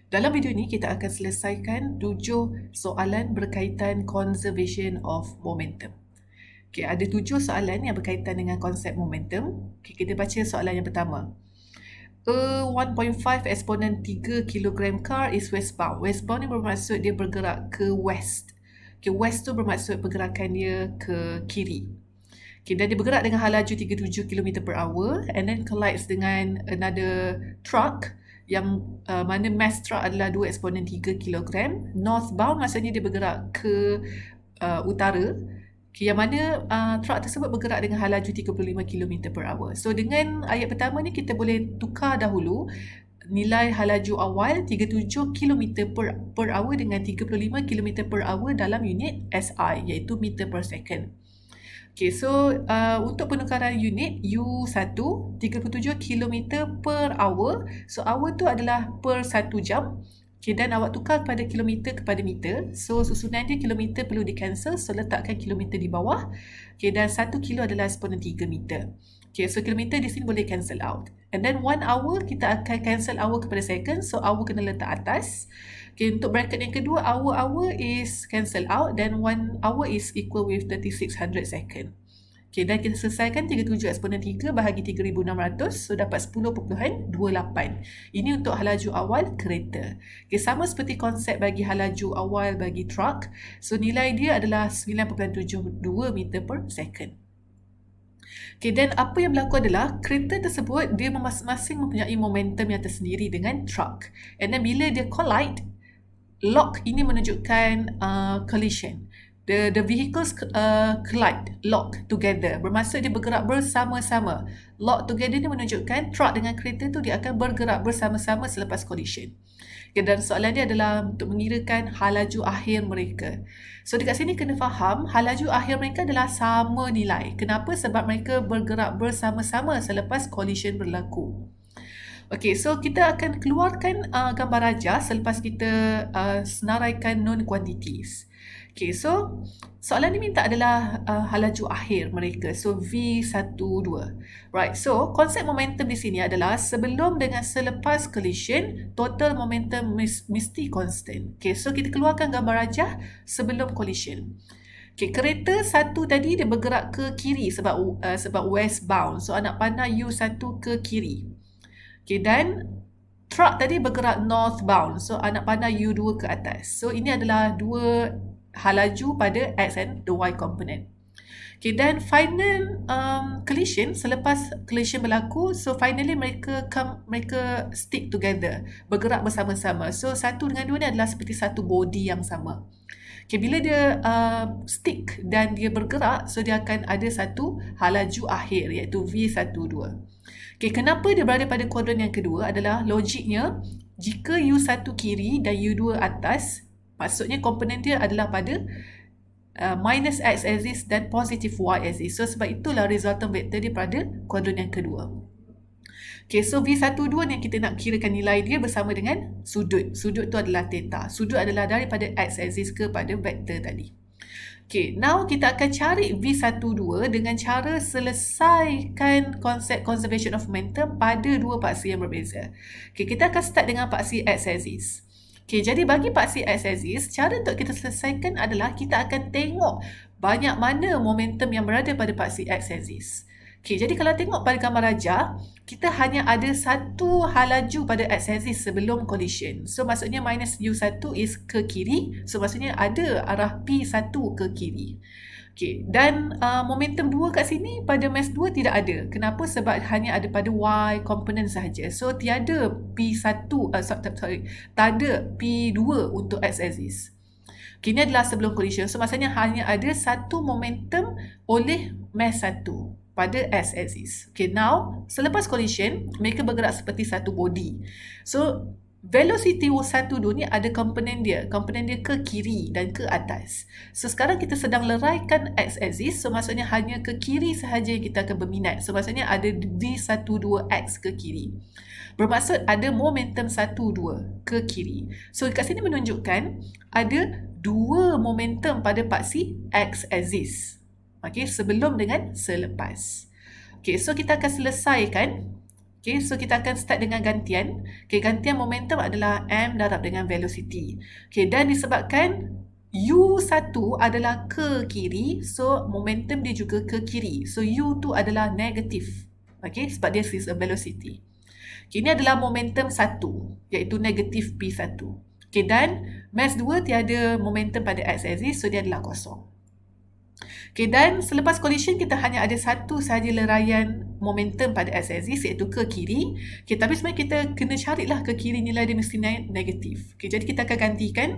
Dalam video ini kita akan selesaikan 7 soalan berkaitan conservation of momentum. Okay, ada 7 soalan yang berkaitan dengan konsep momentum. Okay, kita baca soalan yang pertama. A 1.5 exponent 3 kg car is westbound. Westbound ni bermaksud dia bergerak ke west. Okay, west tu bermaksud pergerakan dia ke kiri. Okay, dan dia bergerak dengan laju 37 km per hour and then collides dengan another truck yang mana mass truck adalah 2 exponent 3 kg. Northbound maksudnya dia bergerak ke utara. Okay, yang mana truck tersebut bergerak dengan laju 35 km per hour. So dengan ayat pertama ni kita boleh tukar dahulu nilai laju awal 37 km per hour dengan 35 km per hour dalam unit SI iaitu meter per second. Okay, so untuk penukaran unit U1 37 km per hour. So hour tu adalah per 1 jam. Okay, dan awak tukar kepada kilometer kepada meter. So susunan dia kilometer perlu di cancel. So letakkan kilometer di bawah. Okay, dan 1 kilo adalah exponent 3 meter. Okay, so kilometer di sini boleh cancel out. And then 1 hour kita akan cancel hour kepada second. So hour kena letak atas. Okay, untuk bracket yang kedua, hour is cancel out dan 1 hour is equal with 3600 second. Okay, dan kita selesaikan 37 exponent 3 bahagi 3600, so dapat 10.28. Ini untuk laju awal kereta. Okay, sama seperti konsep bagi laju awal bagi truck. So nilai dia adalah 9.72 meter per second. Okay, dan apa yang berlaku adalah kereta tersebut dia masing-masing mempunyai momentum yang tersendiri dengan truck. And then bila dia collide, lock ini menunjukkan collision. The vehicles collide, lock together. Bermaksud dia bergerak bersama-sama. Lock together ni menunjukkan truck dengan kereta tu dia akan bergerak bersama-sama selepas collision. Okay, dan soalan dia adalah untuk mengirakan laju akhir mereka. So dekat sini kena faham laju akhir mereka adalah sama nilai. Kenapa? Sebab mereka bergerak bersama-sama selepas collision berlaku. Okay, so kita akan keluarkan gambar rajah selepas kita senaraikan known quantities. Okay, so soalan ni minta adalah laju akhir mereka. So V12. Right, so konsep momentum di sini adalah sebelum dengan selepas collision, total momentum mesti constant. Okay, so kita keluarkan gambar rajah sebelum collision. Okay, kereta satu tadi dia bergerak ke kiri sebab westbound. So anak panah U1 ke kiri. Okay, dan truck tadi bergerak northbound. So anak panah U2 ke atas. So ini adalah dua laju pada X and the Y component. Okay, dan final collision, selepas collision berlaku, so finally mereka stick together, bergerak bersama-sama. So satu dengan dua ni adalah seperti satu body yang sama. Okay, bila dia stick dan dia bergerak, so dia akan ada satu laju akhir iaitu V12. Okay, kenapa dia berada pada kuadran yang kedua adalah logiknya jika U1 kiri dan U2 atas, maksudnya komponen dia adalah pada minus X axis dan positif Y axis. So sebab itulah resultant vector dia pada kuadran yang kedua. Okay, so V12 ni kita nak kirakan nilai dia bersama dengan sudut. Sudut tu adalah theta. Sudut adalah daripada X axis kepada vektor tadi. Okay, now kita akan cari V12 dengan cara selesaikan konsep conservation of momentum pada dua paksi yang berbeza. Okay, kita akan start dengan paksi X axis. Okay, jadi bagi paksi X axis, cara untuk kita selesaikan adalah kita akan tengok banyak mana momentum yang berada pada paksi X axis. Okay, jadi kalau tengok pada gambar rajah, kita hanya ada satu laju pada X axis sebelum collision. So maksudnya minus U1 is ke kiri. So maksudnya ada arah P1 ke kiri. Okay, dan momentum 2 kat sini pada mass 2 tidak ada. Kenapa? Sebab hanya ada pada Y component sahaja. So tiada P1, tak ada P2 untuk X axis. Okay, ini adalah sebelum collision. So maksudnya hanya ada satu momentum oleh mass 1 pada X axis. Okay, now selepas collision mereka bergerak seperti satu body. So velocity U1 ni ada komponen dia ke kiri dan ke atas. So sekarang kita sedang leraikan X axis. So maksudnya hanya ke kiri sahaja yang kita akan berminat. So maksudnya ada V12X ke kiri. Bermaksud ada momentum 1-2 ke kiri. So kat sini menunjukkan ada dua momentum pada paksi X axis. Okay, sebelum dengan selepas. Okay, so kita akan selesaikan Okay, so kita akan start dengan gantian. Okay, gantian momentum adalah M darab dengan velocity. Okay, dan disebabkan U1 adalah ke kiri, so momentum dia juga ke kiri. So U tu adalah negatif. Okay, sebab dia is a velocity. Okay, ini adalah momentum 1, iaitu negatif P1. Okay, dan mass 2 tiada momentum pada x-axis, so dia adalah kosong. Okay, dan selepas collision kita hanya ada satu sahaja leraian momentum pada x-axis, iaitu ke kiri. Okay, tapi sebenarnya kita kena carilah ke kiri nilai dia mesti negatif. Okay, jadi kita akan gantikan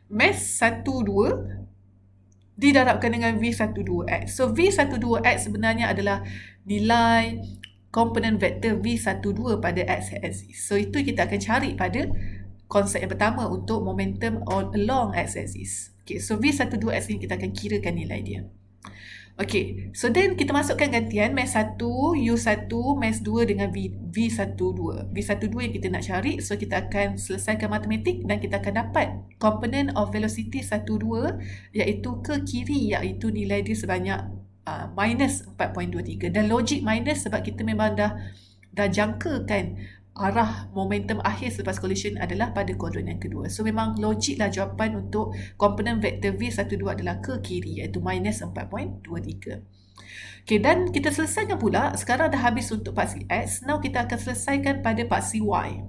mass 1, 2 didarabkan dengan V12X. So V12X sebenarnya adalah nilai komponen vektor V12 pada x-axis. So itu kita akan cari pada konsep yang pertama untuk momentum along x-axis. Okay, so V12X ni kita akan kirakan nilai dia. Okay, so then kita masukkan gantian mass 1, U1, mass 2 dengan V12. V12 yang kita nak cari, so kita akan selesaikan matematik dan kita akan dapat component of velocity 12 iaitu ke kiri, iaitu nilai dia sebanyak minus 4.23. Dan logik minus sebab kita memang dah jangkakan arah momentum akhir selepas collision adalah pada kuadran yang kedua. So memang logiklah jawapan untuk komponen vektor V12 adalah ke kiri, iaitu minus 4.23. Okay, dan kita selesaikan pula, sekarang dah habis untuk paksi X, now kita akan selesaikan pada paksi Y.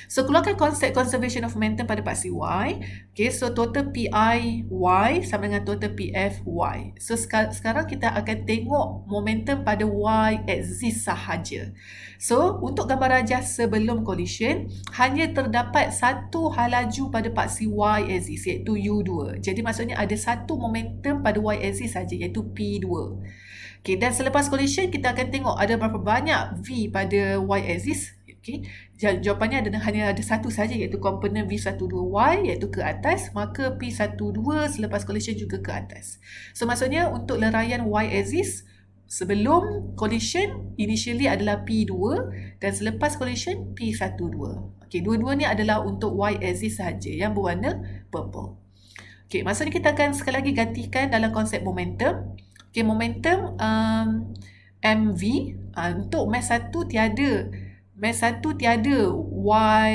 So keluarkan konsep conservation of momentum pada paksi Y. Okay, so total PI Y sama dengan total PF Y. So sekarang kita akan tengok momentum pada Y axis sahaja. So untuk gambar rajah sebelum collision, hanya terdapat satu halaju pada paksi Y axis, iaitu U2. Jadi maksudnya ada satu momentum pada Y axis saja, iaitu P2. Okay, dan selepas collision kita akan tengok ada berapa banyak V pada Y axis. Okay, jawapannya hanya ada satu saja, iaitu komponen V12Y, iaitu ke atas, maka P12 selepas collision juga ke atas. So maksudnya untuk leraian Y axis sebelum collision initially adalah P2 dan selepas collision P12. Okay, dua-dua ni adalah untuk Y axis sahaja yang berwarna purple. Okay, maksudnya kita akan sekali lagi gantikan dalam konsep momentum. Okay, momentum MV untuk mass 1 tiada. Mass 1 tiada Y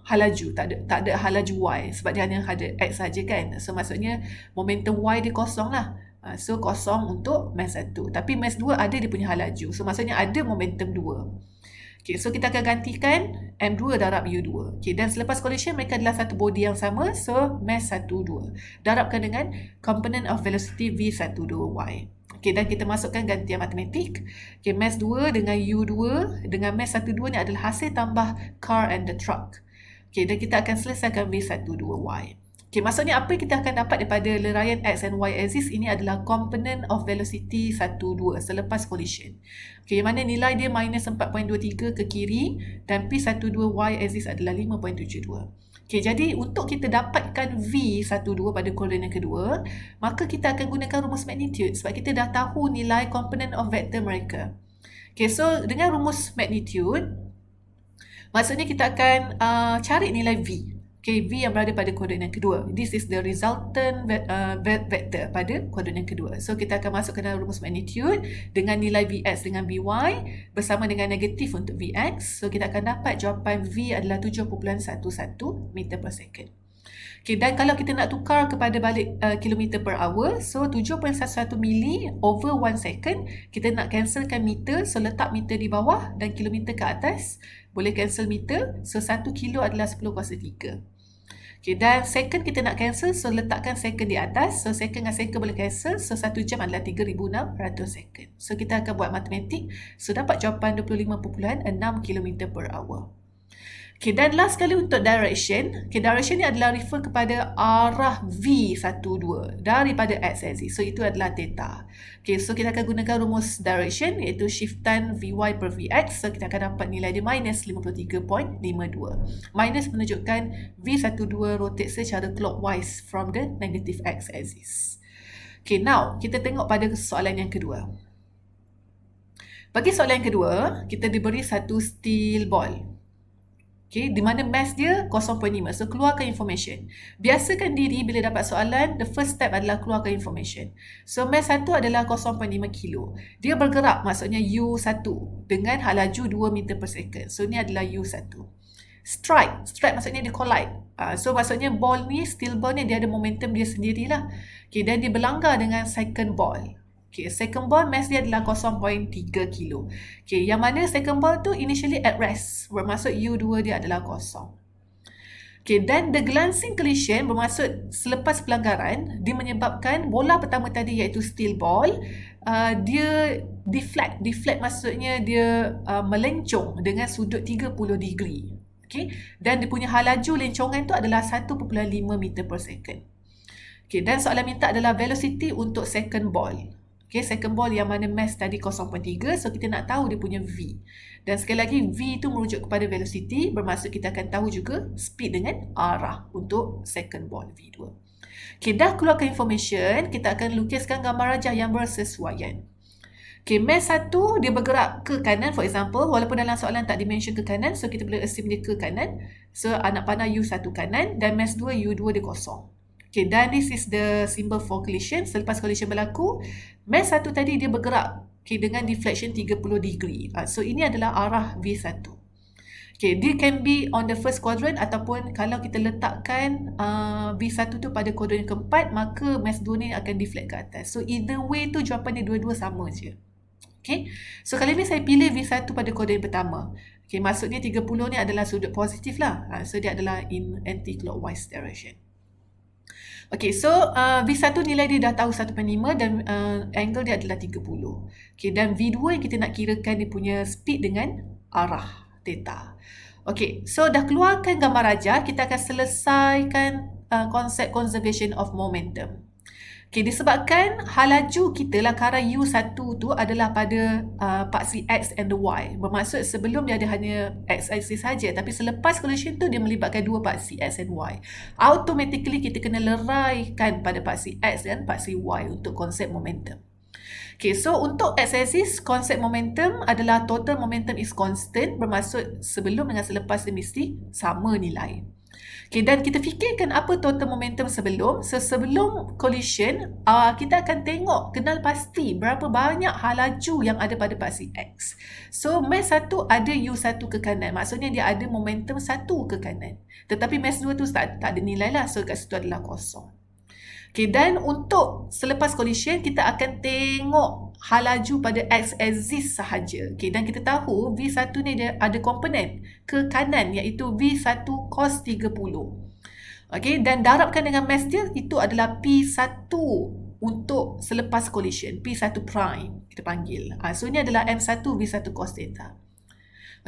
halaju, tak ada halaju Y sebab dia hanya ada X saja kan. So maksudnya momentum Y dia kosong lah. So kosong untuk mass 1. Tapi mass 2 ada dia punya halaju. So maksudnya ada momentum 2. Okay, so kita akan gantikan M2 darab U2. Okay, dan selepas collision mereka adalah satu body yang sama. So mass 1, 2 darabkan dengan component of velocity V12Y. Okay, dan kita masukkan gantian matematik. Okay, mass 2 dengan U2 dengan mass 12 ni adalah hasil tambah car and the truck. Okay, dan kita akan selesaikan V12Y. Okay, maksudnya apa yang kita akan dapat daripada leraian X and Y axis ini adalah component of velocity 12 selepas collision. Okay, yang mana nilai dia minus 4.23 ke kiri dan P12Y axis adalah 5.72. Okay, jadi untuk kita dapatkan V12 pada kuadran yang kedua, maka kita akan gunakan rumus magnitude sebab kita dah tahu nilai component of vector mereka. Okay, so dengan rumus magnitude, maksudnya kita akan cari nilai V. Okay, V yang berada pada kuadran yang kedua. This is the resultant vector pada kuadran yang kedua. So kita akan masukkan dalam rumus magnitude dengan nilai Vx dengan Vy bersama dengan negatif untuk Vx. So kita akan dapat jawapan V adalah 7.11 meter per second. Okay, dan kalau kita nak tukar kepada balik kilometer per hour, so 7.11 mili over 1 second, kita nak cancelkan meter, so letak meter di bawah dan kilometer ke atas, boleh cancel meter, so 1 kilo adalah 10 kuasa 3. Okay, dan second kita nak cancel, so letakkan second di atas, so second dengan second boleh cancel, so 1 jam adalah 3,600 second. So kita akan buat matematik, so dapat jawapan 25.6 km per hour. Okay, dan last sekali untuk direction. Okay, direction ni adalah refer kepada arah V12 daripada x-axis. So, itu adalah theta. Okay, so kita akan gunakan rumus direction iaitu shiftan Vy per Vx. So, kita akan dapat nilai dia minus 53.52. Minus menunjukkan V12 rotate secara clockwise from the negative x-axis. Okay, now kita tengok pada soalan yang kedua. Bagi soalan yang kedua, kita diberi satu steel ball. Okay, di mana mass dia 0.5. So, keluarkan information. Biasakan diri bila dapat soalan, the first step adalah keluarkan information. So, mass 1 adalah 0.5 kilo. Dia bergerak, maksudnya U1 dengan halaju 2 meter per second. So, ni adalah U1. Strike maksudnya dia collide. So, maksudnya ball ni, steel ball ni dia ada momentum dia sendirilah. Okay, dan dia berlanggar dengan second ball. Okay, second ball mass dia adalah 0.3 kilo. Okay, yang mana second ball tu initially at rest, bermaksud U2 dia adalah kosong. Okay, dan the glancing collision bermaksud selepas pelanggaran, dia menyebabkan bola pertama tadi iaitu steel ball, dia deflect. Deflect maksudnya dia melencong dengan sudut 30 degree. Okay, dan dia punya halaju lencongan tu adalah 1.5 meter per second. Okay, dan soalan minta adalah velocity untuk second ball. Okay, second ball yang mana mass tadi 0.3, so kita nak tahu dia punya V. Dan sekali lagi, V itu merujuk kepada velocity, bermaksud kita akan tahu juga speed dengan arah untuk second ball V2. Okay, dah keluarkan information, kita akan lukiskan gambar rajah yang bersesuaian. Okay, mass 1 dia bergerak ke kanan, for example, walaupun dalam soalan tak dimention ke kanan, so kita boleh assume dia ke kanan. So, anak panah U1 kanan, dan mass 2, U2 dia kosong. Okay, dan this is the symbol for collision. Selepas collision berlaku, mass 1 tadi dia bergerak dengan deflection 30 degree. So, ini adalah arah V1. Okay, dia can be on the first quadrant ataupun kalau kita letakkan V1 tu pada kuadran yang keempat, maka mass 2 ni akan deflect ke atas. So, either way tu jawapan dia dua-dua sama je. Okay, so kali ni saya pilih V1 pada kuadran pertama. Okay, maksudnya 30 ni adalah sudut positif lah. So, dia adalah in anti-clockwise direction. Okay, so V1 nilai dia dah tahu 1.5 dan angle dia adalah 30. Okay, dan V2 yang kita nak kirakan dia punya speed dengan arah theta. Okay, so dah keluarkan gambar rajah, kita akan selesaikan konsep conservation of momentum. Okay, disebabkan halaju kita lakaran U1 tu adalah pada paksi X and the Y. Bermaksud sebelum dia ada hanya X axis saja, tapi selepas collision tu dia melibatkan dua paksi X and Y. Automatically kita kena leraikan pada paksi X dan paksi Y untuk konsep momentum. Okay, so untuk X axis, konsep momentum adalah total momentum is constant, bermaksud sebelum dengan selepas dia mesti sama nilai. Okay, dan kita fikirkan apa total momentum sebelum. So, sebelum collision, kita akan tengok, kenal pasti berapa banyak halaju yang ada pada paksi X. So, mass 1 ada U1 ke kanan. Maksudnya dia ada momentum 1 ke kanan. Tetapi mass 2 tu tak ada nilai lah. So, kat situ adalah kosong. Okay, dan untuk selepas collision, kita akan tengok halaju pada x-axis sahaja. Okay, dan kita tahu V1 ni dia ada komponen ke kanan iaitu V1 cos 30. Okay, dan darabkan dengan mass dia, itu adalah P1 untuk selepas collision. P1 prime kita panggil. So, ini adalah M1 V1 cos theta.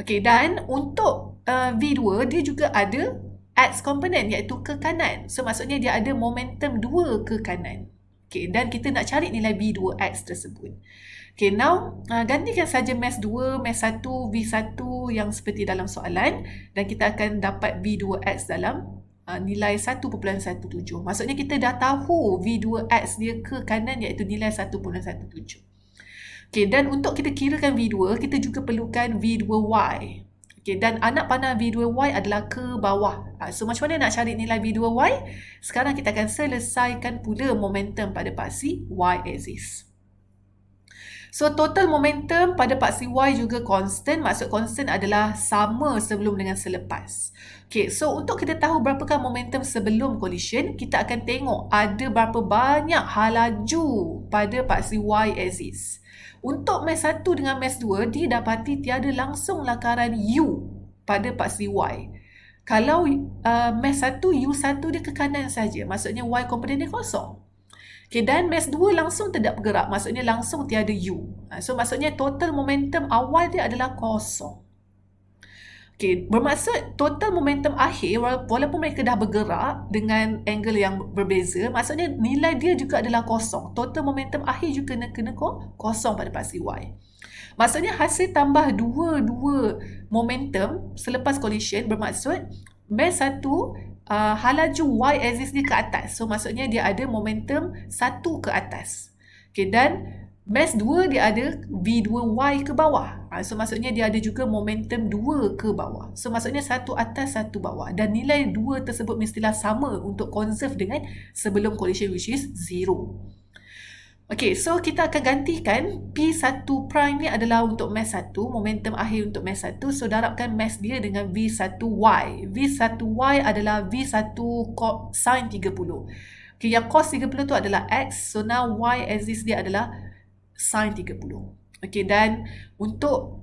Okay, dan untuk V2 dia juga ada X komponen iaitu ke kanan. So, maksudnya dia ada momentum 2 ke kanan. Okay, dan kita nak cari nilai V2X tersebut. Okay, now gantikan saja mass 2, mass 1, V1 yang seperti dalam soalan dan kita akan dapat V2X dalam nilai 1.17. Maksudnya kita dah tahu V2X dia ke kanan iaitu nilai 1.17. Okay, dan untuk kita kirakan V2, kita juga perlukan V2Y. Okay, dan anak panah V2Y adalah ke bawah. So, macam mana nak cari nilai V2Y? Sekarang kita akan selesaikan pula momentum pada paksi Y-axis. So, total momentum pada paksi Y juga constant. Maksud constant adalah sama sebelum dengan selepas. Okay, so untuk kita tahu berapakah momentum sebelum collision, kita akan tengok ada berapa banyak halaju pada paksi Y-axis. Untuk mass 1 dengan mass 2, didapati tiada langsung lakaran U pada paksi Y. Kalau mass 1, U1 dia ke kanan saja. Maksudnya Y komponen dia kosong. Okay, dan mass 2 langsung tidak bergerak. Maksudnya langsung tiada U. So, maksudnya total momentum awal dia adalah kosong. Okay, bermaksud total momentum akhir walaupun mereka dah bergerak dengan angle yang berbeza, maksudnya nilai dia juga adalah kosong. Total momentum akhir juga kena kosong pada paksi Y. Maksudnya hasil tambah dua momentum selepas collision bermaksud mass 1 halaju Y-axis dia ke atas. So, maksudnya dia ada momentum 1 ke atas. Okay, dan Mass 2 dia ada V2Y ke bawah. So maksudnya dia ada juga momentum 2 ke bawah. So maksudnya satu atas, satu bawah. Dan nilai 2 tersebut mestilah sama untuk conserve dengan sebelum collision, which is 0. Okay, so kita akan gantikan P1 prime ni adalah untuk mass 1, momentum akhir untuk mass 1. So darabkan mass dia dengan V1Y. V1Y adalah V1 sin 30. Okay, yang cos 30 tu adalah X. So now Y axis dia adalah sin 30. Okay, dan untuk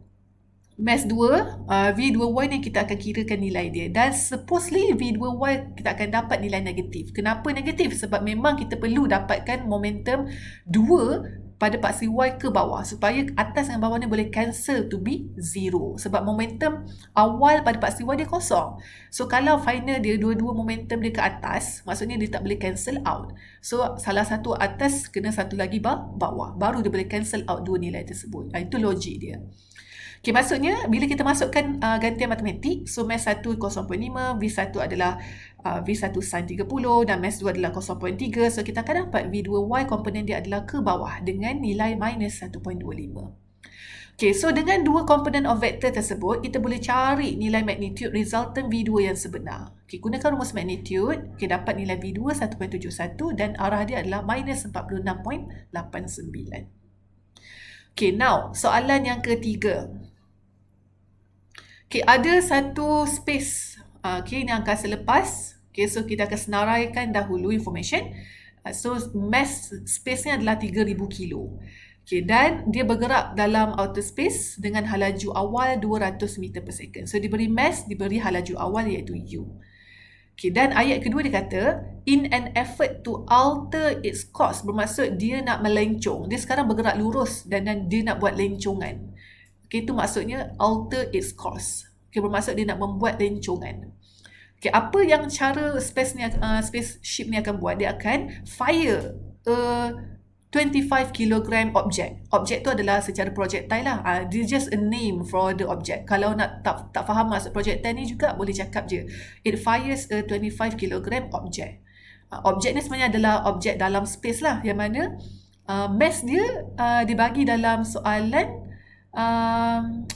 mass 2, V2Y ni kita akan kirakan nilai dia. Dan supposedly V2Y kita akan dapat nilai negatif. Kenapa negatif? Sebab memang kita perlu dapatkan momentum 2 pada paksi Y ke bawah supaya atas dan bawah ni boleh cancel to be 0. Sebab momentum awal pada paksi Y dia kosong. So kalau final dia dua-dua momentum dia ke atas, maksudnya dia tak boleh cancel out. So salah satu atas kena satu lagi bawah. Baru dia boleh cancel out dua nilai tersebut. Itu logik dia. Okay, maksudnya bila kita masukkan gantian matematik, so mass 1 0.5, V1 adalah V1 sin 30 dan mass 2 adalah 0.3. So kita akan dapat V2Y komponen dia adalah ke bawah dengan nilai minus 1.25. Okay, so dengan dua komponen of vector tersebut, kita boleh cari nilai magnitude resultant V2 yang sebenar. Okay, gunakan rumus magnitude, okay, dapat nilai V2 1.71 dan arah dia adalah minus 46.89. Okay, now soalan yang ketiga. Okay, ada satu space. Okay, ini angka selepas. Okay, so kita akan senaraikan dahulu information. So, mass space ni adalah 3,000 kilo. Okay, dan dia bergerak dalam outer space dengan halaju awal 200 meter per second. So, diberi mass, diberi halaju awal iaitu U. Okay, dan ayat kedua dia kata, in an effort to alter its course, bermaksud dia nak melencong. Dia sekarang bergerak lurus dan dia nak buat lencongan. Okay, itu maksudnya alter its course. Okay, bermaksud dia nak membuat lencongan. Okay, apa yang cara spaceship ni akan buat? Dia akan fire a 25 kg object. Object tu adalah secara projectile lah. This just a name for the object. Kalau nak tak faham maksud projectile ni juga boleh cakap je. It fires a 25 kg object. Objek ni sebenarnya adalah objek dalam space lah. Yang mana mass dia dibagi dalam soalan 25.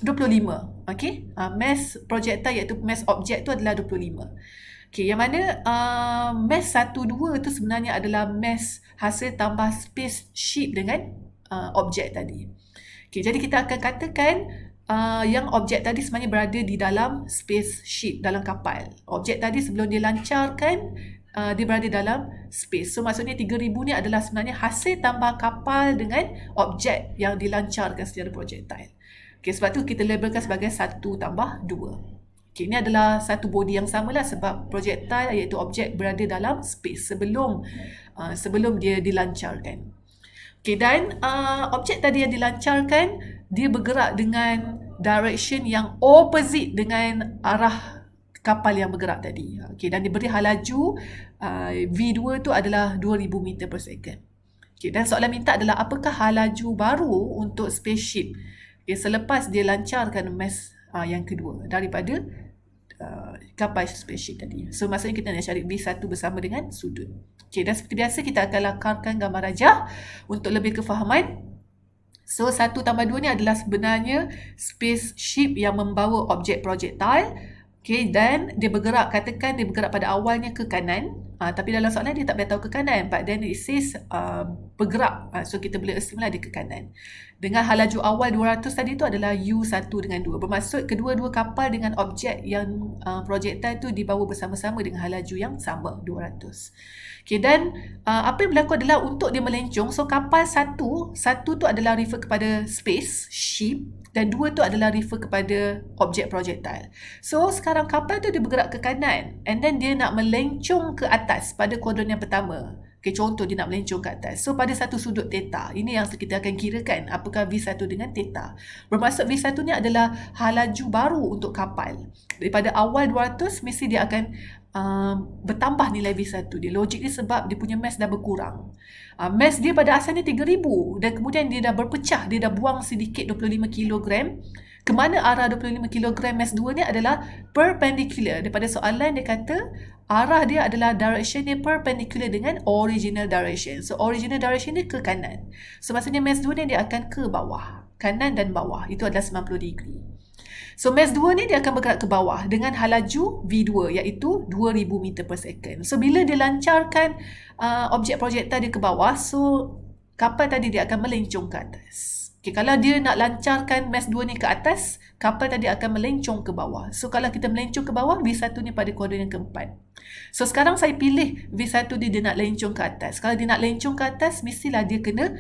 Okay, mass projectile iaitu mass objek tu adalah 25. Okay, yang mana mass 1-2 tu sebenarnya adalah mass hasil tambah spaceship dengan objek tadi. Okay, jadi kita akan katakan yang objek tadi sebenarnya berada di dalam spaceship, dalam kapal. Objek tadi sebelum dia lancarkan, dia berada dalam space. So maksudnya 3,000 ni adalah sebenarnya hasil tambah kapal dengan objek yang dilancarkan secara projectile. Okay, sebab tu kita labelkan sebagai 1 tambah 2. Okay, ini adalah satu body yang sama lah sebab projectile iaitu objek berada dalam space sebelum dia dilancarkan. Okay, dan objek tadi yang dilancarkan, dia bergerak dengan direction yang opposite dengan arah kapal yang bergerak tadi. Okay, dan diberi halaju V2 tu adalah 2,000 meter per second. Okay, dan soalan minta adalah apakah halaju baru untuk spaceship selepas dia lancarkan mass yang kedua daripada kapal spaceship tadi. So maksudnya kita nak cari V1 bersama dengan sudut. Okay, dan seperti biasa kita akan lakarkan gambar rajah untuk lebih kefahaman. So 1 tambah 2 ni adalah sebenarnya spaceship yang membawa objek projectile. Okay, dan dia bergerak, katakan dia bergerak pada awalnya ke kanan. Tapi dalam soalan dia tak beritahu ke kanan. But then it says bergerak. So kita boleh assume lah dia ke kanan. Dengan halaju awal 200 tadi tu adalah U1 dengan 2. Bermaksud kedua-dua kapal dengan objek yang projectile tu dibawa bersama-sama dengan halaju yang sama, 200. Okay, dan apa yang berlaku adalah untuk dia melencong. So kapal satu tu adalah refer kepada space, ship. Dan 2 tu adalah refer kepada objek projectile. So sekarang kapal tu dia bergerak ke kanan. And then dia nak melencong ke atas pada kuadran yang pertama. Okay, contoh dia nak melencong ke atas. So pada satu sudut theta. Ini yang kita akan kirakan. Apakah V1 dengan theta. Bermaksud V1 ni adalah halaju baru untuk kapal. Daripada awal 200 mesti dia akan bertambah nilai V1 dia. Logik dia sebab dia punya mass dah berkurang. Mass dia pada asalnya 3,000 dan kemudian dia dah berpecah, dia dah buang sedikit 25 kg. Ke mana arah 25 kg mass 2 ni adalah perpendicular. Daripada soalan dia kata arah dia adalah direction dia perpendicular dengan original direction. So original direction dia ke kanan. So maksudnya mass 2 ni dia akan ke bawah. Kanan dan bawah. Itu adalah 90 degree. So mass 2 ni dia akan bergerak ke bawah dengan halaju V2 iaitu 2000 meter per second. So bila dia lancarkan objek projektil dia ke bawah, so kapal tadi dia akan melencong ke atas. Okay, kalau dia nak lancarkan mass 2 ni ke atas, kapal tadi akan melencong ke bawah. So kalau kita melencong ke bawah, V1 ni pada koordinat keempat. So sekarang saya pilih V1 dia nak lencong ke atas. Kalau dia nak lencong ke atas, mestilah dia kena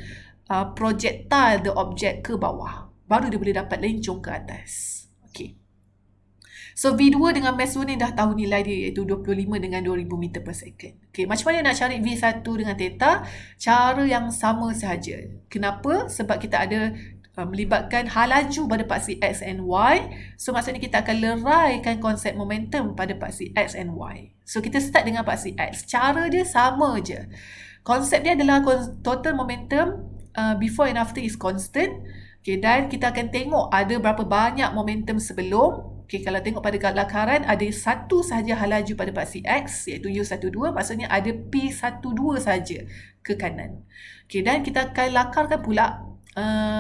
projectile the object ke bawah. Baru dia boleh dapat lencong ke atas. Okay. So V2 dengan mass 2 ni dah tahu nilai dia iaitu 25 dengan 2000 meter per second. Okay, macam mana nak cari V1 dengan theta? Cara yang sama sahaja. Kenapa? Sebab kita ada melibatkan halaju pada paksi X and Y. So maksudnya kita akan leraikan konsep momentum pada paksi X and Y. So kita start dengan paksi X. Cara dia sama je. Konsep dia adalah total momentum before and after is constant. Okay, dan kita akan tengok ada berapa banyak momentum sebelum. Okay, kalau tengok pada lakaran ada satu sahaja halaju pada paksi X iaitu U12, maksudnya ada P12 saja ke kanan. Okay, dan kita akan lakarkan pula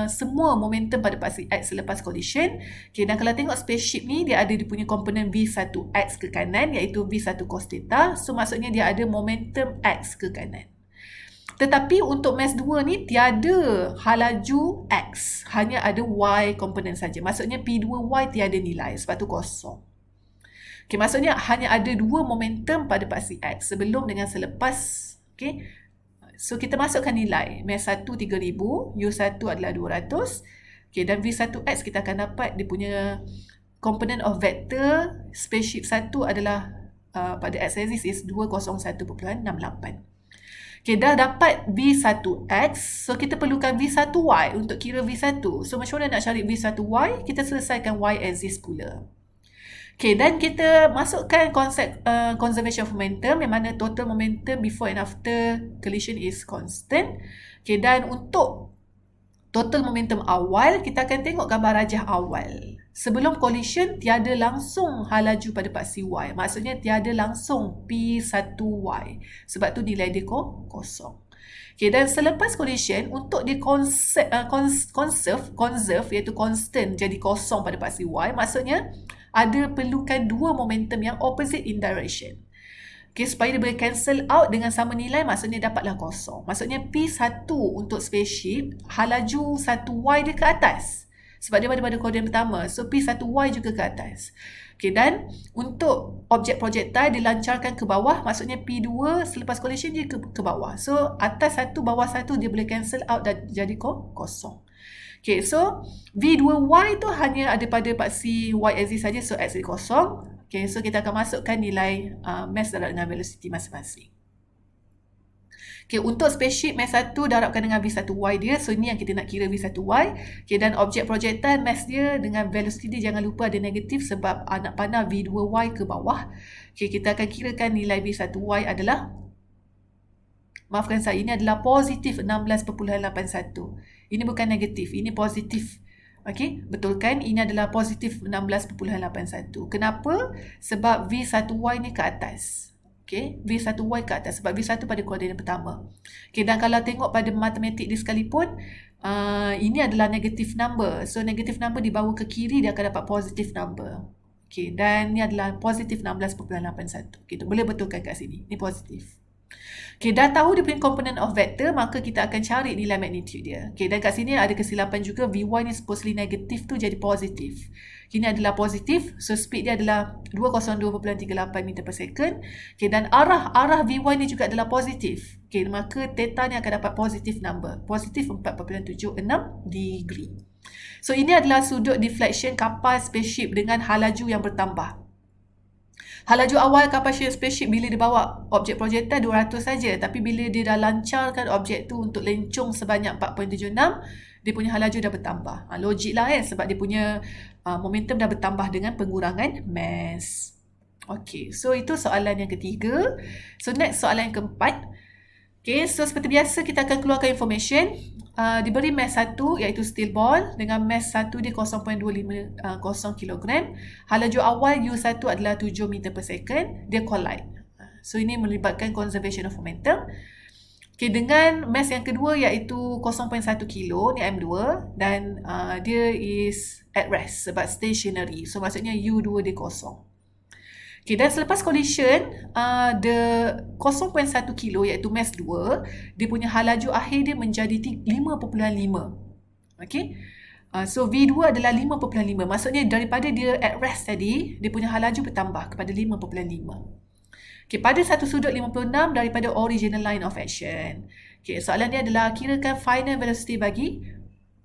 semua momentum pada paksi X selepas collision. Okay, dan kalau tengok spaceship ni dia ada dia punya komponen V1X ke kanan iaitu V1 cos theta. So maksudnya dia ada momentum X ke kanan. Tetapi untuk mass 2 ni tiada halaju X, hanya ada Y komponen saja. Maksudnya P2Y tiada nilai, sebab tu kosong. Okay, maksudnya hanya ada dua momentum pada paksi X, sebelum dengan selepas. Okay. So kita masukkan nilai. Mass 1 3000, U1 adalah 200. Okay, dan V1X kita akan dapat dia punya komponen of vector spaceship 1 adalah pada x-axis is 201.68. Okay, dah dapat V1X. So, kita perlukan V1Y untuk kira V1. So, macam mana nak cari V1Y? Kita selesaikan Y-axis pula. Okay, dan kita masukkan konsep conservation of momentum yang mana total momentum before and after collision is constant. Okay, dan untuk total momentum awal, kita akan tengok gambar rajah awal. Sebelum collision, tiada langsung halaju pada paksi Y. Maksudnya, tiada langsung P1Y. Sebab tu nilai dia kosong. Okay, dan selepas collision, untuk dia conserve, iaitu constant, jadi kosong pada paksi Y. Maksudnya, ada perlukan dua momentum yang opposite in direction. Okay, supaya dia boleh cancel out dengan sama nilai, maksudnya dapatlah kosong. Maksudnya P1 untuk spaceship, halaju 1Y dia ke atas. Sebab dia pada koordinat pertama. So, P1Y juga ke atas. Okay, dan untuk objek projektil dilancarkan ke bawah, maksudnya P2 selepas collision dia ke bawah. So, atas 1, bawah 1 dia boleh cancel out dan jadi kosong. Okay, so V2Y tu hanya ada pada paksi Y-axis saja. So, X dia kosong. Okay, so kita akan masukkan nilai mass darab dengan velocity masing-masing. Okay, untuk spaceship mass 1 darabkan dengan V1Y dia. So, ini yang kita nak kira V1Y. Okay, dan objek projektil mass dia dengan velocity dia jangan lupa ada negatif sebab nak panah V2Y ke bawah. Okay, kita akan kirakan nilai V1Y adalah, maafkan saya, ini adalah positif 16.81. Ini bukan negatif, ini positif. Okay, betul kan? Ini adalah positif 16.81. Kenapa? Sebab V1Y ni ke atas. Okay, V1Y ke atas sebab V1 pada koordinat pertama. Okay, dan kalau tengok pada matematik dia sekalipun, ini adalah negative number. So, negative number dibawa ke kiri, dia akan dapat positive number. Okay, dan ini adalah positif 16.81. Okay, boleh betulkan kat sini. Ini positif. Okay, dah tahu dia punya komponen of vector, maka kita akan cari nilai magnitude dia. Okay, dan kat sini ada kesilapan juga, Vy ni supposedly negatif tu jadi positif. Ini adalah positif, so speed dia adalah 202.38 meter per second. Okay, dan arah Vy ni juga adalah positif. Okay, maka theta ni akan dapat positif number. Positif 4.76 degree. So, ini adalah sudut deflection kapal spaceship dengan halaju yang bertambah. Halaju awal kapal spaceship bila dia bawa objek projektil 200 saja, tapi bila dia dah lancarkan objek tu untuk lencong sebanyak 4.76, dia punya halaju dah bertambah. Logik lah kan, sebab dia punya momentum dah bertambah dengan pengurangan mass. Okay, so itu soalan yang ketiga. So next soalan yang keempat. Okay, so seperti biasa kita akan keluarkan information. Diberi mass 1 iaitu steel ball dengan mass 1 dia 0.250 kg. Halaju awal U1 adalah 7 meter per second. Dia collide. So ini melibatkan conservation of momentum. Okay, dengan mass yang kedua iaitu 0.1 kilo ni M2 dan dia is at rest sebab stationary. So maksudnya U2 dia kosong. Okay, dan selepas collision, the 0.1 kilo iaitu mass 2, dia punya halaju akhir dia menjadi 5.5. Okay. So V2 adalah 5.5. Maksudnya daripada dia at rest tadi, dia punya halaju bertambah kepada 5.5. Okay, pada satu sudut 56 daripada original line of action. Okay, soalan dia adalah kirakan final velocity bagi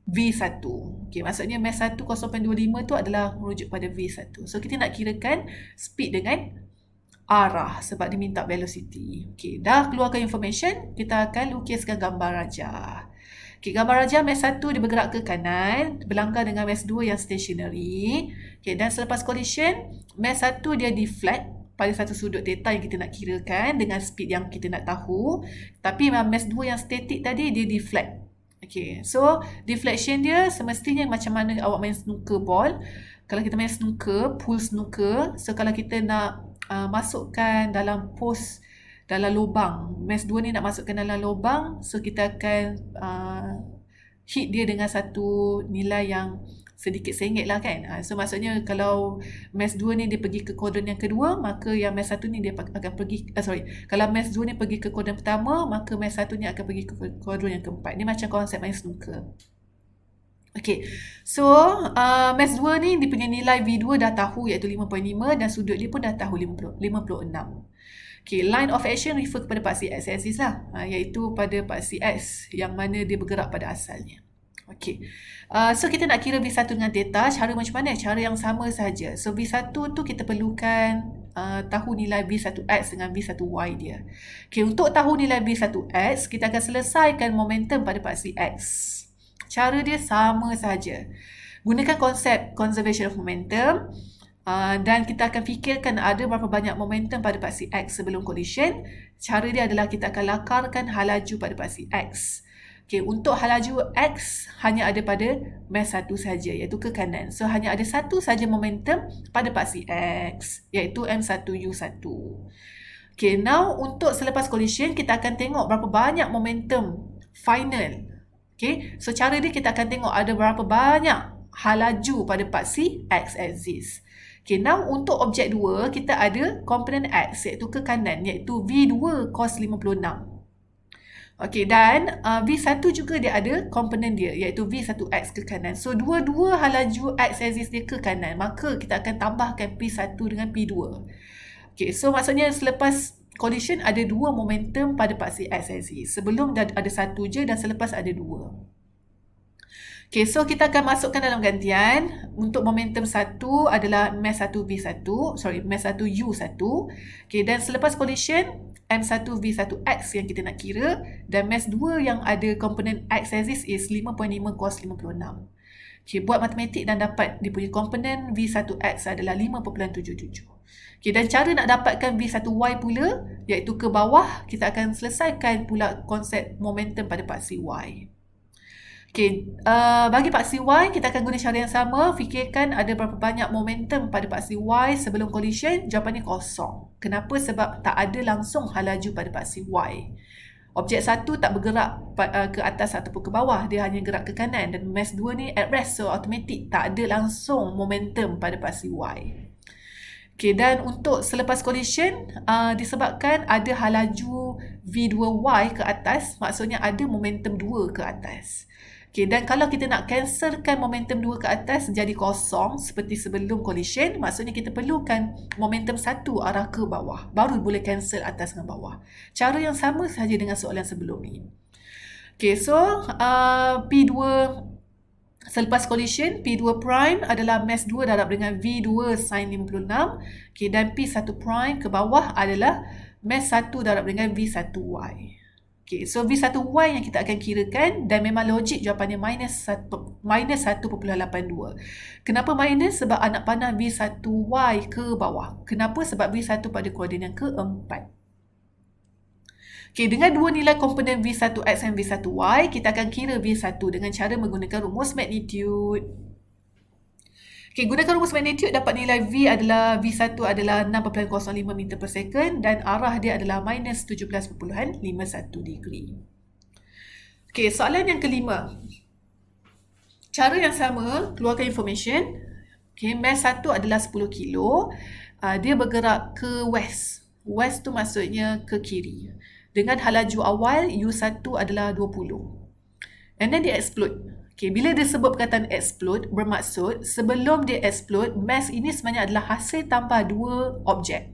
V1. Okay, maksudnya mass 1 0.25 tu adalah merujuk pada V1. So kita nak kirakan speed dengan arah sebab dia minta velocity. Okay, dah keluarkan information, kita akan lukiskan gambar rajah. Okay, gambar rajah mass 1 dia bergerak ke kanan, berlangkah dengan mass 2 yang stationary. Okay, dan selepas collision, mass 1 dia deflect pada satu sudut theta yang kita nak kirakan dengan speed yang kita nak tahu. Tapi mass 2 yang static tadi dia deflect. Okay, so deflection dia semestinya macam mana awak main snooker ball. Kalau kita main snooker, pool snooker, so kalau kita nak masukkan dalam post, dalam lubang, mass 2 ni nak masukkan dalam lubang, so kita akan hit dia dengan satu nilai yang sedikit sengit lah kan. So maksudnya kalau mass 2 ni dia pergi ke kuadran yang kedua, maka yang mass 1 ni dia akan pergi, kalau mass 2 ni pergi ke kuadran pertama, maka mass 1 ni akan pergi ke kuadran yang keempat. Ni macam konsep main snooker. Okay, so mass 2 ni dia punya nilai V2 dah tahu iaitu 5.5 dan sudut dia pun dah tahu 56. Okay, line of action refer kepada paksi x-axis lah, iaitu pada paksi x yang mana dia bergerak pada asalnya. Okay, so kita nak kira V1 dengan theta, cara macam mana? Cara yang sama saja. So V1 tu kita perlukan tahu nilai V1x dengan V1y dia. Okay, untuk tahu nilai V1x, kita akan selesaikan momentum pada paksi x. Cara dia sama saja. Gunakan konsep conservation of momentum dan kita akan fikirkan ada berapa banyak momentum pada paksi x sebelum collision. Cara dia adalah kita akan lakarkan halaju pada paksi x. Okay, untuk halaju x hanya ada pada mass 1 saja iaitu ke kanan. So hanya ada satu saja momentum pada paksi x iaitu M1U1. Okay, now untuk selepas collision kita akan tengok berapa banyak momentum final. Okay, so cara dia kita akan tengok ada berapa banyak halaju pada paksi x-axis. Okay, now untuk objek 2 kita ada komponen x iaitu ke kanan iaitu V2 cos 56. Okay, dan V1 juga dia ada komponen dia iaitu V1x ke kanan. So dua-dua halaju x-axis dia ke kanan, maka kita akan tambahkan P1 dengan P2. Okay, so maksudnya selepas collision ada dua momentum pada paksi x-axis. Sebelum dah ada satu je dan selepas ada dua. Okay, so kita akan masukkan dalam gantian. Untuk momentum 1 adalah mass 1 V1, mass 1 U1. Okay, dan selepas collision M1 V1X yang kita nak kira dan mass 2 yang ada komponen X-axis is 5.5 cos 56. Okay, buat matematik dan dapat dia punya komponen V1X adalah 5.77. Okay, dan cara nak dapatkan V1Y pula iaitu ke bawah, kita akan selesaikan pula konsep momentum pada paksi Y. Okay, bagi paksi Y, kita akan guna cara yang sama. Fikirkan ada berapa banyak momentum pada paksi Y sebelum collision. Jawapannya kosong. Kenapa? Sebab tak ada langsung halaju pada paksi Y. Objek 1 tak bergerak ke atas ataupun ke bawah. Dia hanya gerak ke kanan. Dan mass 2 ni at rest. So, automatic tak ada langsung momentum pada paksi Y. Okay, dan untuk selepas collision, disebabkan ada halaju V2Y ke atas, maksudnya ada momentum 2 ke atas. Okay, dan kalau kita nak cancelkan momentum 2 ke atas jadi kosong seperti sebelum collision, maksudnya kita perlukan momentum 1 arah ke bawah. Baru boleh cancel atas dengan bawah. Cara yang sama sahaja dengan soalan sebelum ni. Okay, so P2 selepas collision, P2 prime adalah mass 2 darab dengan V2 sin 56. Okay, dan P1 prime ke bawah adalah mass 1 darab dengan V1Y. Okay, so V1Y yang kita akan kirakan dan memang logik jawapannya minus 1.82. Kenapa minus? Sebab anak panah V1Y ke bawah. Kenapa? Sebab V1 pada koordinat yang keempat. Okay, dengan dua nilai komponen V1X dan V1Y, kita akan kira V1 dengan cara menggunakan rumus magnitude. Okay, gunakan rumus magnitude dapat nilai V adalah V1 adalah 6.05 meter per second dan arah dia adalah minus 17.51 degree. Okay, soalan yang kelima. Cara yang sama, keluarkan information. Okay, mass 1 adalah 10 kilo. Dia bergerak ke west. West tu maksudnya ke kiri. Dengan halaju awal, U1 adalah 20. And then dia explode. Okay, bila dia sebut perkataan explode, bermaksud sebelum dia explode, mass ini sebenarnya adalah hasil tambah dua objek.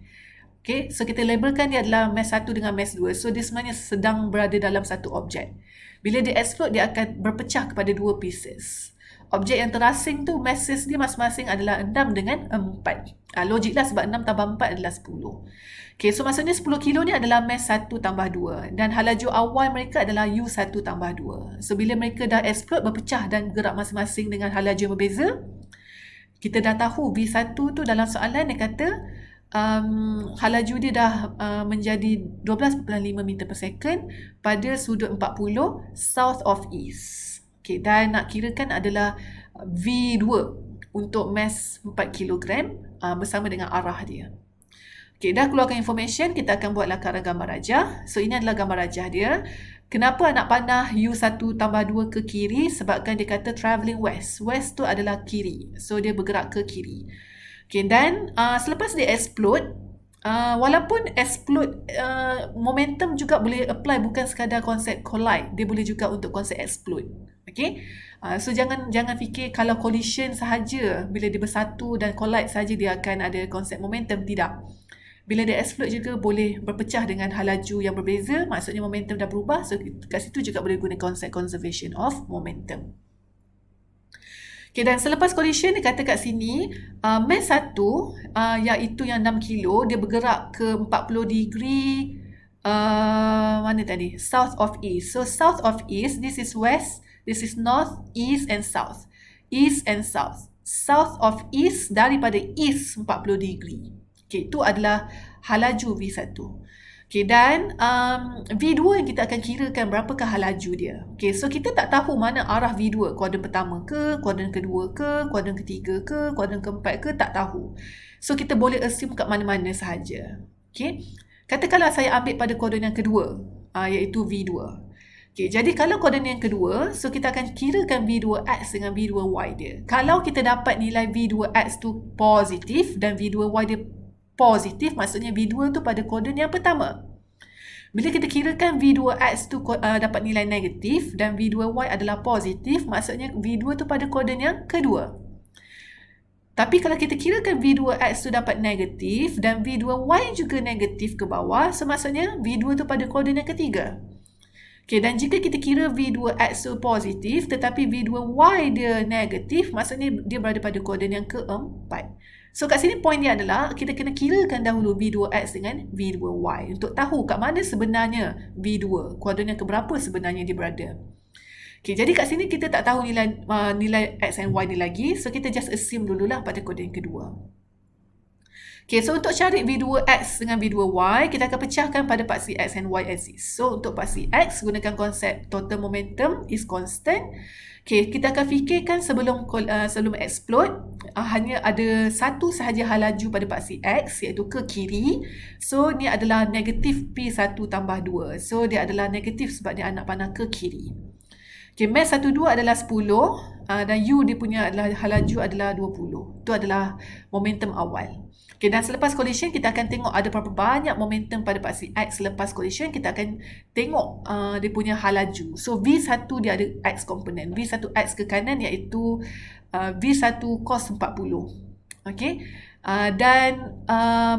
Okay, so kita labelkan dia adalah mass 1 dengan mass 2. So dia sebenarnya sedang berada dalam satu objek. Bila dia explode, dia akan berpecah kepada dua pieces. Objek yang terasing tu, masses dia masing-masing adalah 6 dengan 4. Logik lah sebab 6 tambah 4 adalah 10. Okay, so maksudnya 10 kilo ni adalah mass 1 tambah 2. Dan halaju awal mereka adalah U1 tambah 2. So bila mereka dah explode, berpecah dan gerak masing-masing dengan halaju yang berbeza, kita dah tahu V1 tu dalam soalan dia kata halaju dia dah menjadi 12.5 meter per second pada sudut 40 south of east. Okay, dan nak kirakan adalah V2 untuk mass 4 kg bersama dengan arah dia. Okay, dah keluarkan information, kita akan buat lakaran gambar rajah. So, ini adalah gambar rajah dia. Kenapa anak panah U1 tambah 2 ke kiri? Sebabkan dia kata travelling west. West tu adalah kiri. So, dia bergerak ke kiri. Okay, dan selepas dia explode, walaupun explode, momentum juga boleh apply bukan sekadar konsep collide. Dia boleh juga untuk konsep explode. Okay? So, jangan fikir kalau collision sahaja, bila dia bersatu dan collide sahaja dia akan ada konsep momentum. Tidak. Bila dia explode juga boleh berpecah dengan halaju yang berbeza, maksudnya momentum dah berubah. So, kat situ juga boleh guna konsep conservation of momentum. Okay, dan selepas collision, dia kata kat sini, mass 1, iaitu yang 6 kilo, dia bergerak ke 40 degree, mana tadi? South of east. So, south of east, this is west, this is north, east and south. East and south. South of east, daripada east 40 degree. Okay, itu adalah halaju V1. Okay, dan V2 yang kita akan kirakan berapakah halaju dia. Okay, so kita tak tahu mana arah V2. Kuadran pertama ke, kuadran kedua ke, kuadran ketiga ke, kuadran keempat ke, tak tahu. So, kita boleh assume kat mana-mana sahaja. Okay, katakanlah saya ambil pada kuadran yang kedua, iaitu V2. Okay, jadi kalau kuadran yang kedua, so kita akan kirakan V2X dengan V2Y dia. Kalau kita dapat nilai V2X tu positif dan V2Y dia positif, maksudnya V2 tu pada kuadran yang pertama. Bila kita kirakan V2X tu dapat nilai negatif dan V2Y adalah positif, maksudnya V2 tu pada kuadran yang kedua. Tapi kalau kita kirakan V2X tu dapat negatif dan V2Y juga negatif ke bawah, so maksudnya V2 tu pada kuadran yang ketiga. Okay, dan jika kita kira V2X tu positif tetapi V2Y dia negatif, maksudnya dia berada pada kuadran yang keempat. So, kat sini point dia adalah kita kena kirakan dahulu V2X dengan V2Y untuk tahu kat mana sebenarnya V2, kuadran yang keberapa sebenarnya dia berada. Okay, jadi kat sini kita tak tahu nilai X and Y ni lagi. So, kita just assume dululah pada kuadran yang kedua. Okay, so untuk cari V2X dengan V2Y, kita akan pecahkan pada paksi X and Y axis. So, untuk paksi X, gunakan konsep total momentum is constant. Okay, kita akan fikirkan sebelum explode, hanya ada satu sahaja halaju pada paksi X, iaitu ke kiri. So, ni adalah negatif P1 tambah 2. So, dia adalah negatif sebab dia anak panah ke kiri. Okay, mass 12 adalah 10 dan U dia punya adalah halaju adalah 20. Itu adalah momentum awal. Okay, dan selepas collision, kita akan tengok ada berapa banyak momentum pada paksi X. Selepas collision, kita akan tengok dia punya halaju. So, V1 dia ada X komponen. V1X ke kanan iaitu V1 cos 40. Okay. Dan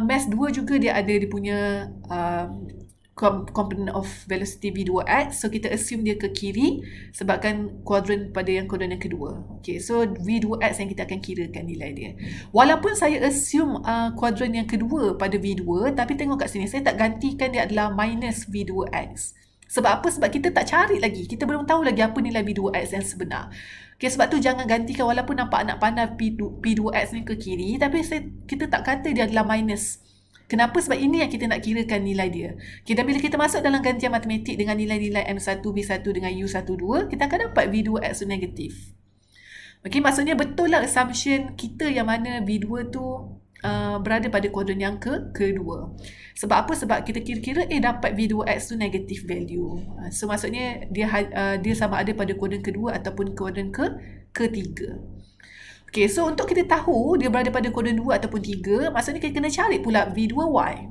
mass 2 juga dia ada dia punya component of velocity V2X. So, kita assume dia ke kiri sebabkan kuadran pada yang kuadran yang kedua. Okay, so V2X yang kita akan kirakan nilai dia. Walaupun saya assume kuadran yang kedua pada V2, tapi tengok kat sini, saya tak gantikan dia adalah minus V2X. Sebab apa? Sebab kita tak cari lagi. Kita belum tahu lagi apa nilai V2X yang sebenar. Okay, sebab tu jangan gantikan walaupun nampak anak panah P2X ni ke kiri, tapi kita tak kata dia adalah minus Kenapa? Sebab ini yang kita nak kirakan nilai dia. Okay, dan bila kita masuk dalam gantian matematik dengan nilai-nilai M1, B1 dengan U12, kita akan dapat V2X tu negatif. Okay, maksudnya betul lah assumption kita yang mana V2 tu berada pada kuadran yang kedua. Sebab apa? Sebab kita kira-kira dapat V2X tu negative value. So maksudnya dia sama ada pada kuadran kedua ataupun kuadran ketiga. Okay, so untuk kita tahu dia berada pada kuadran 2 ataupun 3, maksudnya kita kena cari pula V2Y.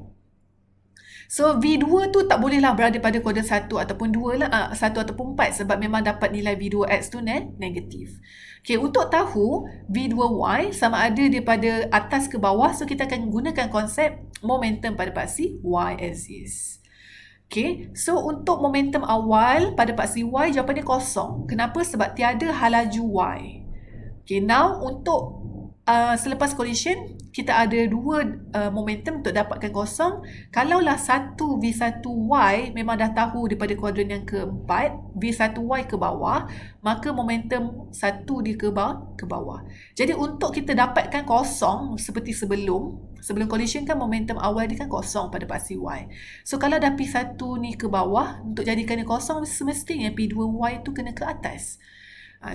So V2 tu tak bolehlah berada pada kuadran 1 ataupun 2 lah, 1 ataupun 4 sebab memang dapat nilai V2X tu negatif. Okay, untuk tahu V2Y sama ada dia pada atas ke bawah, so kita akan gunakan konsep momentum pada paksi Y axis. Okay, so untuk momentum awal pada paksi Y, jawapan dia kosong. Kenapa? Sebab tiada halaju Y. Okay, now untuk selepas collision, kita ada dua momentum untuk dapatkan kosong. Kalaulah 1V1Y memang dah tahu daripada kuadran yang keempat, V1Y ke bawah, maka momentum 1 dia ke bawah. Jadi untuk kita dapatkan kosong seperti sebelum collision kan momentum awal dia kan kosong pada paksi Y. So kalau dah P1 ni ke bawah, untuk jadikan dia kosong semestinya P2Y tu kena ke atas.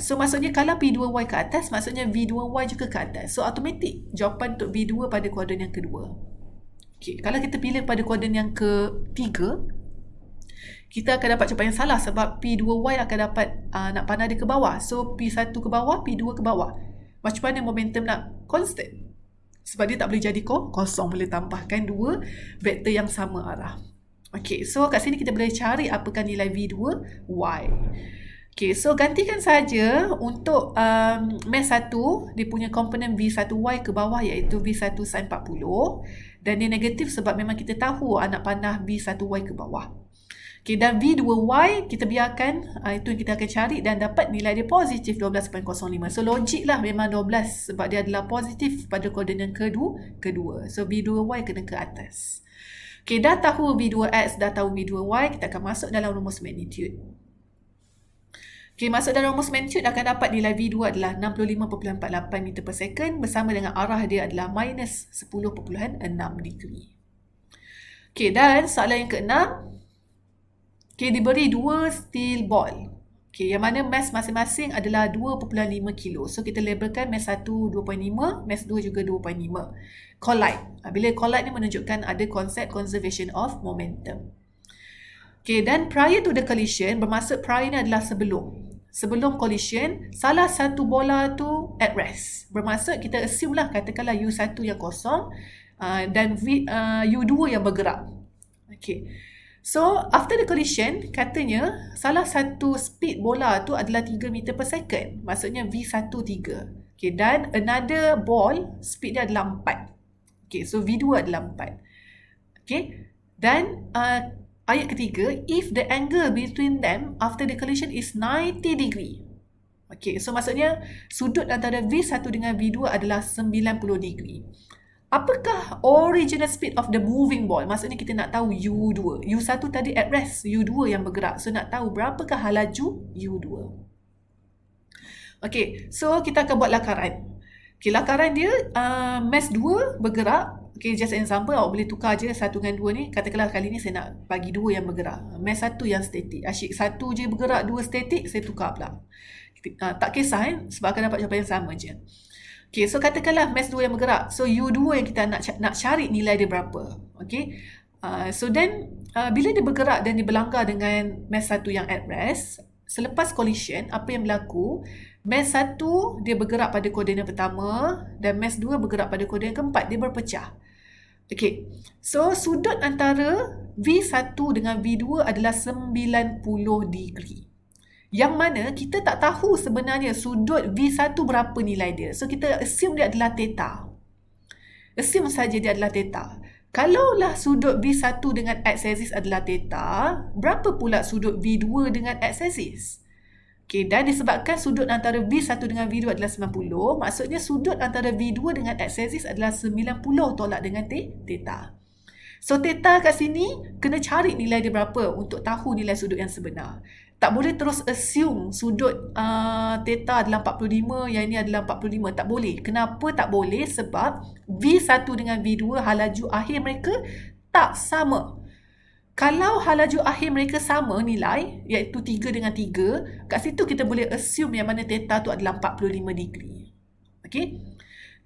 So maksudnya kalau P2Y ke atas, maksudnya V2Y juga ke atas. So automatik jawapan untuk V2 pada kuadran yang kedua. Okay, kalau kita pilih pada kuadran yang ketiga, kita akan dapat jawapan yang salah sebab P2Y akan dapat nak panah dia ke bawah. So P1 ke bawah, P2 ke bawah. Macam mana momentum nak constant? Sebab dia tak boleh jadi kosong, boleh tambahkan dua vektor yang sama arah. Okay, so kat sini kita boleh cari apakah nilai V2Y. Okay, so gantikan saja untuk mass 1, dia punya komponen V1Y ke bawah iaitu V1 sin 40 dan dia negatif sebab memang kita tahu anak panah V1Y ke bawah. Okay, dan V2Y kita biarkan, itu yang kita akan cari dan dapat nilai dia positif 12.05. So logik lah memang 12 sebab dia adalah positif pada kuadran yang kedua. So V2Y kena ke atas. Okay, dah tahu V2X, dah tahu V2Y, kita akan masuk dalam rumus magnitude. Okay, masuk dalam rumus magnitude akan dapat nilai V2 adalah 65.48 meter per second bersama dengan arah dia adalah minus 10.6 degree. Okay, dan soalan yang keenam. Okay, diberi dua steel ball. Okay, yang mana mass masing-masing adalah 2.5 kilo. So, kita labelkan mass 1 2.5, mass 2 juga 2.5. Collide. Bila collide ni menunjukkan ada konsep conservation of momentum. Okay, dan prior to the collision, bermaksud prior ni adalah sebelum collision, salah satu bola tu at rest. Bermaksud kita assume lah, katakanlah U1 yang kosong dan U2 yang bergerak. Okay. So, after the collision, katanya salah satu speed bola tu adalah 3 meter per second. Maksudnya V1 3. Okay, dan another ball, speed dia adalah 4. Okay, so V2 adalah 4. Okay, dan ayat ketiga, if the angle between them after the collision is 90 degree. Okay, so maksudnya sudut antara V1 dengan V2 adalah 90 degree. Apakah original speed of the moving ball? Maksudnya kita nak tahu U2. U1 tadi at rest, U2 yang bergerak. So nak tahu berapakah halaju U2. Okay, so kita akan buat lakaran. Okay, lakaran dia mass 2 bergerak. Okay, just example, awak boleh tukar je 1 dengan 2 ni. Katakanlah kali ni saya nak bagi 2 yang bergerak. Mass 1 yang statik. Asyik 1 je bergerak, 2 statik, saya tukar pula. Tak kisah sebab akan dapat jawapan yang sama je. Okay, so katakanlah mass 2 yang bergerak. So U2 yang kita nak cari nilai dia berapa. Okay, so then bila dia bergerak dan dia berlanggar dengan mass 1 yang at rest, selepas collision, apa yang berlaku? Mass 1 dia bergerak pada koordinat pertama dan mass 2 bergerak pada koordinat keempat. Dia berpecah. Okay, so sudut antara V1 dengan V2 adalah 90 degree. Yang mana kita tak tahu sebenarnya sudut V1 berapa nilai dia. So kita assume dia adalah theta. Assume saja dia adalah theta. Kalaulah sudut V1 dengan x-axis adalah theta, berapa pula sudut V2 dengan x-axis? Okay, dan disebabkan sudut antara V1 dengan V2 adalah 90, maksudnya sudut antara V2 dengan x-axis adalah 90 tolak dengan theta. So theta kat sini kena cari nilai dia berapa untuk tahu nilai sudut yang sebenar. Tak boleh terus assume sudut theta adalah 45, yang ini adalah 45. Tak boleh. Kenapa tak boleh? Sebab V1 dengan V2 halaju akhir mereka tak sama. Kalau halaju akhir mereka sama nilai, iaitu 3 dengan 3, kat situ kita boleh assume yang mana theta tu adalah 45 degree. Okay?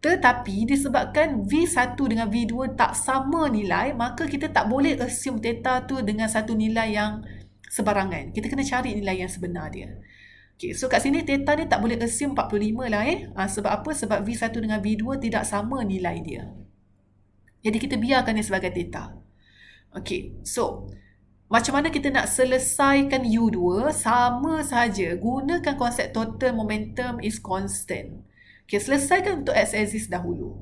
Tetapi disebabkan V1 dengan V2 tak sama nilai, maka kita tak boleh assume theta tu dengan satu nilai yang sebarangan. Kita kena cari nilai yang sebenar dia. Okay, so kat sini theta ni tak boleh assume 45 lah sebab apa? Sebab V1 dengan V2 tidak sama nilai dia. Jadi kita biarkan dia sebagai theta. Okay, so macam mana kita nak selesaikan U2? Sama sahaja. Gunakan konsep total momentum is constant. Okay, selesaikan untuk x-axis dahulu.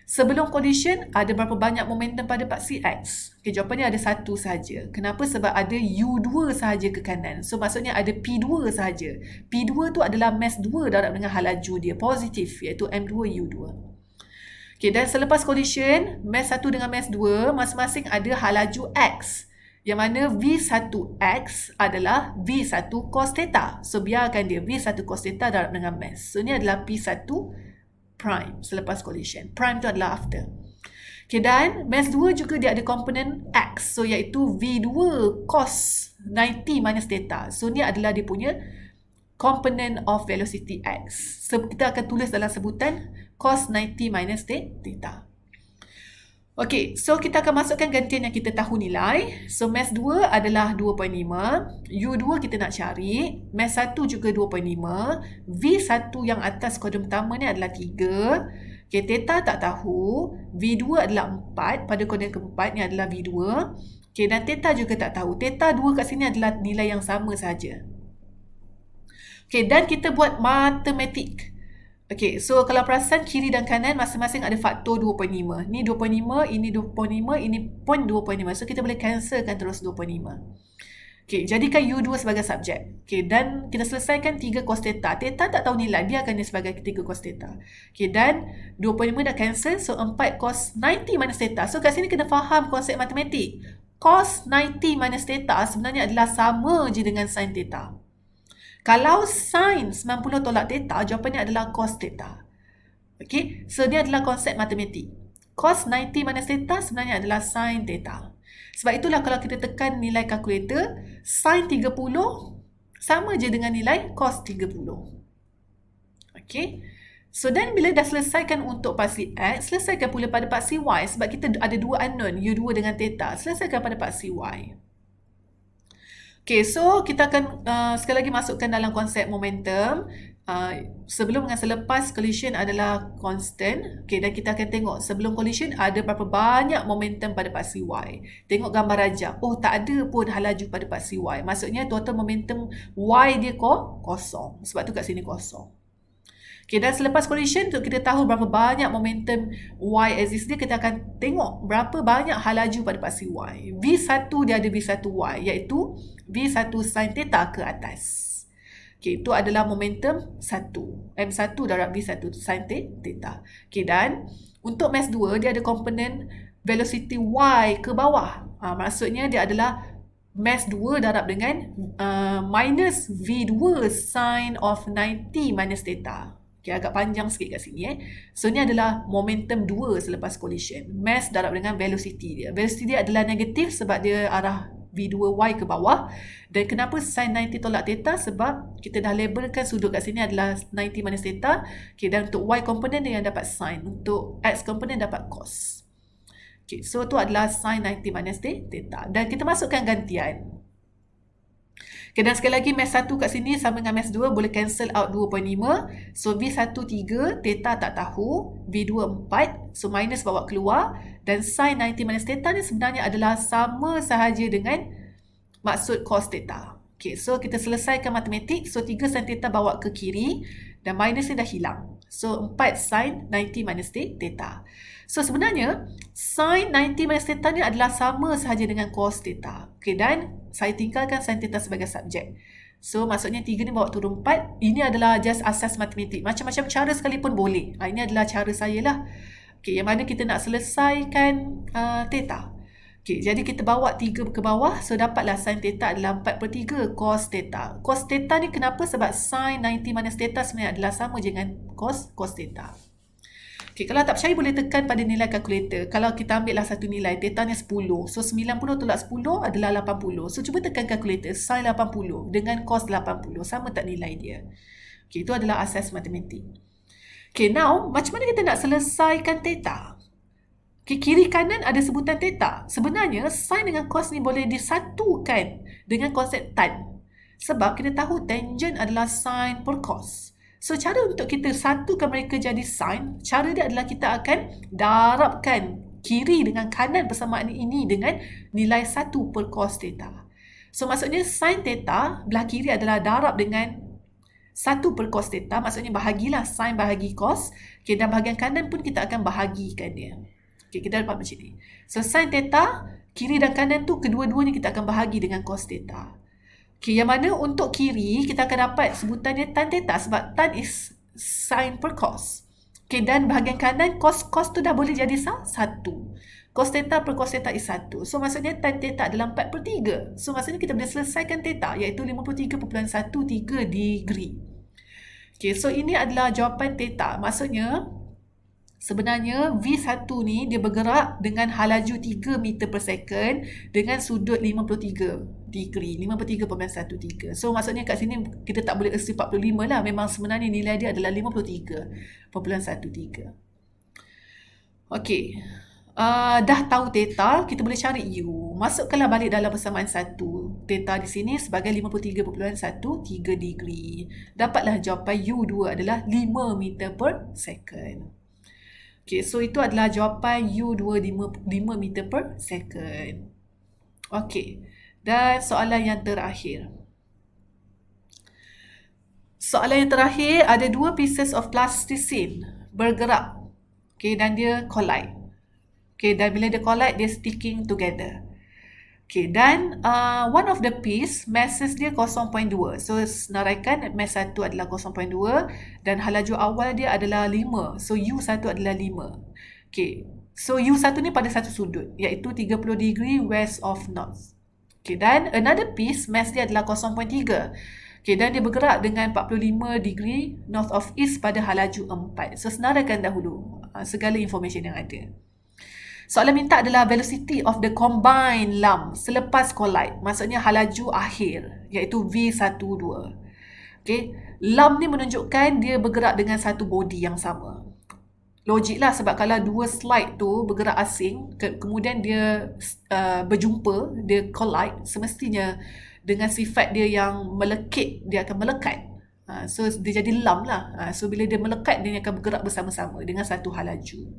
Sebelum collision, ada berapa banyak momentum pada paksi X? Okay, jawapannya ada satu sahaja. Kenapa? Sebab ada U2 sahaja ke kanan. So, maksudnya ada P2 sahaja. P2 tu adalah mass 2 darab dengan halaju dia positif, iaitu M2U2. Okay, dan selepas collision, mass 1 dengan mass 2, masing-masing ada halaju X. Yang mana V1X adalah V1 cos theta. So, biarkan dia V1 cos theta darab dengan mass. So, ini adalah P1 prime selepas collision. Prime tu adalah after. Okay, dan mass 2 juga dia ada komponen X. So, iaitu V2 cos 90 minus theta. So, ni adalah dia punya component of velocity X. So, kita akan tulis dalam sebutan cos 90 minus theta. Okay, so kita akan masukkan gantian yang kita tahu nilai. So, mass 2 adalah 2.5. U2 kita nak cari. Mass 1 juga 2.5. V1 yang atas koordinat pertama ni adalah 3. Okay, theta tak tahu. V2 adalah 4. Pada koordinat keempat ni adalah V2. Okay, dan theta juga tak tahu. Theta 2 kat sini adalah nilai yang sama saja. Okay, dan kita buat matematik. Okay, so kalau perasan kiri dan kanan masing-masing ada faktor 2.5. Ni 2.5, ini 2.5, ini pun 2.5. So, kita boleh cancelkan terus 2.5. Okay, jadikan U2 sebagai subjek. Okay, dan kita selesaikan 3 cos theta. Theta tak tahu nilai, biarkan dia sebagai 3 cos theta. Okay, dan 2.5 dah cancel, so 4 cos 90 minus theta. So, kat sini kena faham konsep matematik. Cos 90 minus theta sebenarnya adalah sama je dengan sin theta. Kalau sin 90 tolak theta, jawapannya adalah cos theta. Okay, so dia adalah konsep matematik. Cos 90 minus theta sebenarnya adalah sin theta. Sebab itulah kalau kita tekan nilai kalkulator, sin 30 sama je dengan nilai cos 30. Okay, so dan bila dah selesaikan untuk paksi X, selesaikan pula pada paksi Y. Sebab kita ada dua unknown, U2 dengan theta. Selesaikan pada paksi Y. Okay, so kita akan sekali lagi masukkan dalam konsep momentum. Sebelum dengan selepas collision adalah constant. Okay, dan kita akan tengok sebelum collision ada berapa banyak momentum pada paksi Y. Tengok gambar rajah. Oh, tak ada pun halaju pada paksi Y. Maksudnya total momentum Y dia kosong. Sebab tu kat sini kosong. Okay, dan selepas collision untuk kita tahu berapa banyak momentum Y axis dia, kita akan tengok berapa banyak halaju pada paksi Y. V1 dia ada V1Y, iaitu V1 sin theta ke atas. Okay, itu adalah momentum 1. M1 darab V1 sin theta. Okay, dan untuk mass 2, dia ada komponen velocity Y ke bawah. Maksudnya dia adalah mass 2 darab dengan minus V2 sin of 90 minus theta. Okay, agak panjang sikit kat sini. So, ni adalah momentum 2 selepas collision. Mass darab dengan velocity dia. Velocity dia adalah negatif sebab dia arah V2Y ke bawah. Dan kenapa sin 90 tolak theta? Sebab kita dah labelkan sudut kat sini adalah 90 minus theta. Okay, dan untuk Y komponen dia yang dapat sin. Untuk X komponen dapat cos. Okay, so tu adalah sin 90 minus theta. Dan kita masukkan gantian. Okay, dan sekali lagi mass 1 kat sini sama dengan mass 2 boleh cancel out 2.5. So, V1 3, theta tak tahu. V2 4, so minus bawa keluar. Dan sin 90 minus theta ni sebenarnya adalah sama sahaja dengan maksud cos theta. Okay, so kita selesaikan matematik. So, 3 sin theta bawa ke kiri. Dan minus ni dah hilang. So, 4 sin 90 minus theta. So, sebenarnya sin 90 minus theta ni adalah sama sahaja dengan cos theta. Okay, dan saya tinggalkan sin theta sebagai subjek. So, maksudnya 3 ni bawa turun 4. Ini adalah just asas matematik. Macam-macam cara sekalipun boleh. Ini adalah cara saya lah. Okay, yang mana kita nak selesaikan theta. Okay, jadi kita bawa 3 ke bawah, so dapatlah sin theta adalah 4/3 cos theta. Cos theta ni kenapa? Sebab sin 90 minus theta sebenarnya adalah sama je dengan cos theta. Okay, kalau tak percaya boleh tekan pada nilai kalkulator. Kalau kita ambil lah satu nilai, theta ni 10. So 90 tolak 10 adalah 80. So cuba tekan kalkulator, sin 80 dengan cos 80. Sama tak nilai dia? Okay, itu adalah asas matematik. Okay, now macam mana kita nak selesaikan theta? Okay, kiri kanan ada sebutan theta. Sebenarnya sin dengan cos ni boleh disatukan dengan konsep tan. Sebab kita tahu tangent adalah sin per cos. So cara untuk kita satukan mereka jadi sin, cara dia adalah kita akan darabkan kiri dengan kanan persamaan ini dengan nilai 1 per cos theta. So maksudnya sin theta belah kiri adalah darab dengan 1 per cos theta. Maksudnya bahagilah sin bahagi cos. Okay, dan bahagian kanan pun kita akan bahagikan dia. Okay, kita dapat macam ni. So sin theta, kiri dan kanan tu kedua-duanya kita akan bahagi dengan cos theta. Okay, yang mana untuk kiri kita akan dapat sebutannya tan theta sebab tan is sin per cos. Okay, dan bahagian kanan cos tu dah boleh jadi 1. Cos theta per cos theta is 1. So maksudnya tan theta adalah 4/3. So maksudnya kita boleh selesaikan theta iaitu 53.13 degree. Okay, so ini adalah jawapan theta. Maksudnya sebenarnya V1 ni dia bergerak dengan halaju 3 meter per second dengan sudut 53 degree, 53.13. So maksudnya kat sini kita tak boleh assume 45 lah. Memang sebenarnya nilai dia adalah 53.13. Okey. Dah tahu theta, kita boleh cari U. Masukkanlah balik dalam persamaan 1. Theta di sini sebagai 53.13 degree. Dapatlah jawapan U2 adalah 5 meter per second. Okay, so itu adalah jawapan U2 5 meter per second. Okay, dan soalan yang terakhir. Soalan yang terakhir, ada 2 pieces of plasticine bergerak. Okay, dan dia collide. Okay, dan bila dia collide, dia sticking together. Okay, dan one of the piece, masses dia 0.2. So, senaraikan mass 1 adalah 0.2 dan halaju awal dia adalah 5. So, U1 adalah 5. Okay, so U1 ni pada satu sudut, iaitu 30 degree west of north. Okay, dan another piece, mass dia adalah 0.3. Okay, dan dia bergerak dengan 45 degree north of east pada halaju 4. So, senaraikan dahulu segala information yang ada. Soalan minta adalah velocity of the combined lump selepas collide. Maksudnya halaju akhir, iaitu V12. Okay. Lump ni menunjukkan dia bergerak dengan satu body yang sama. Logik lah sebab kalau 2 slide tu bergerak asing, kemudian dia berjumpa, dia collide, semestinya dengan sifat dia yang melekit, dia akan melekat. So dia jadi lump lah. So bila dia melekat, dia akan bergerak bersama-sama dengan satu halaju.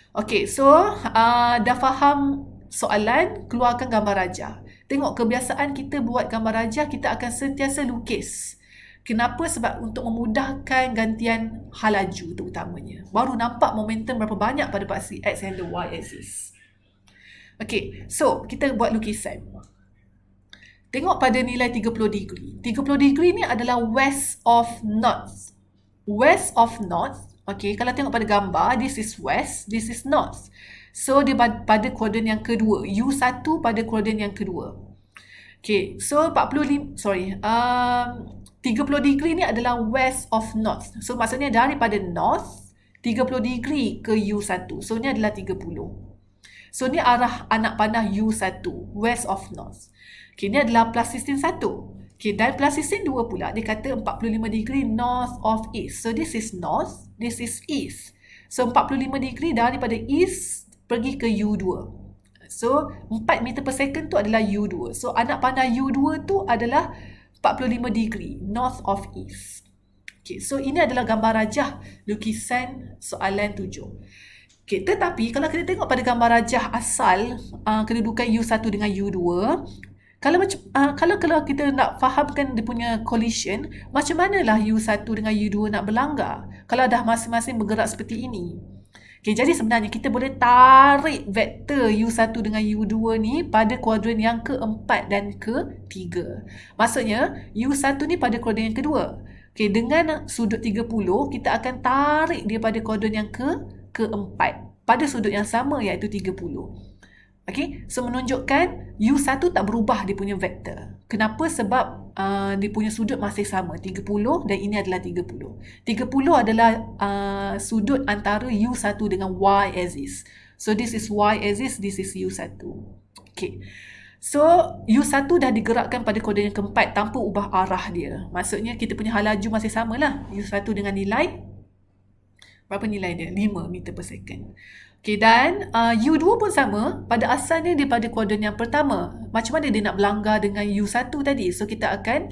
Okay, so dah faham soalan, keluarkan gambar rajah. Tengok kebiasaan kita buat gambar rajah, kita akan sentiasa lukis. Kenapa? Sebab untuk memudahkan gantian halaju terutamanya. Baru nampak momentum berapa banyak pada paksi X and the Y axis. Okay, so kita buat lukisan. Tengok pada nilai 30 degree. 30 degree ni adalah west of north. West of north. Okay, kalau tengok pada gambar, this is west, this is north. So, dia pada kuadran yang kedua. U1 pada kuadran yang kedua. Okay, so 30 degree ni adalah west of north. So, maksudnya daripada north, 30 degree ke U1. So, ni adalah 30. So, ni arah anak panah U1, west of north. Okay, ni adalah plasticine 1. Okay, dan plasticine 2 pula, dia kata 45 degree north of east. So, this is north, this is east. So, 45 degree daripada east pergi ke U2. So, 4 meter per second tu adalah U2. So, anak panah U2 tu adalah 45 degree north of east. Okay, so ini adalah gambar rajah lukisan soalan 7. Okay, tetapi kalau kita tengok pada gambar rajah asal kedudukan U1 dengan U2, kalau kita nak fahamkan dia punya collision, macam manalah U1 dengan U2 nak berlanggar kalau dah masing-masing bergerak seperti ini. Okay, jadi sebenarnya kita boleh tarik vektor U1 dengan U2 ni pada kuadran yang keempat dan ketiga. Maksudnya U1 ni pada kuadran yang kedua. Okay, dengan sudut 30, kita akan tarik dia pada kuadran yang keempat pada sudut yang sama iaitu 30. Okay, so menunjukkan U1 tak berubah dia punya vektor. Kenapa? Sebab dia punya sudut masih sama, 30, dan ini adalah 30. 30 adalah sudut antara U1 dengan Y axis. So this is Y axis, this is U1. Okay. So U1 dah digerakkan pada kode yang keempat tanpa ubah arah dia. Maksudnya kita punya halaju masih sama lah. U1 dengan nilai, berapa nilai dia? 5 meter per second. Okay, dan U2 pun sama. Pada asalnya dia pada kuadran yang pertama. Macam mana dia nak berlanggar dengan U1 tadi? So kita akan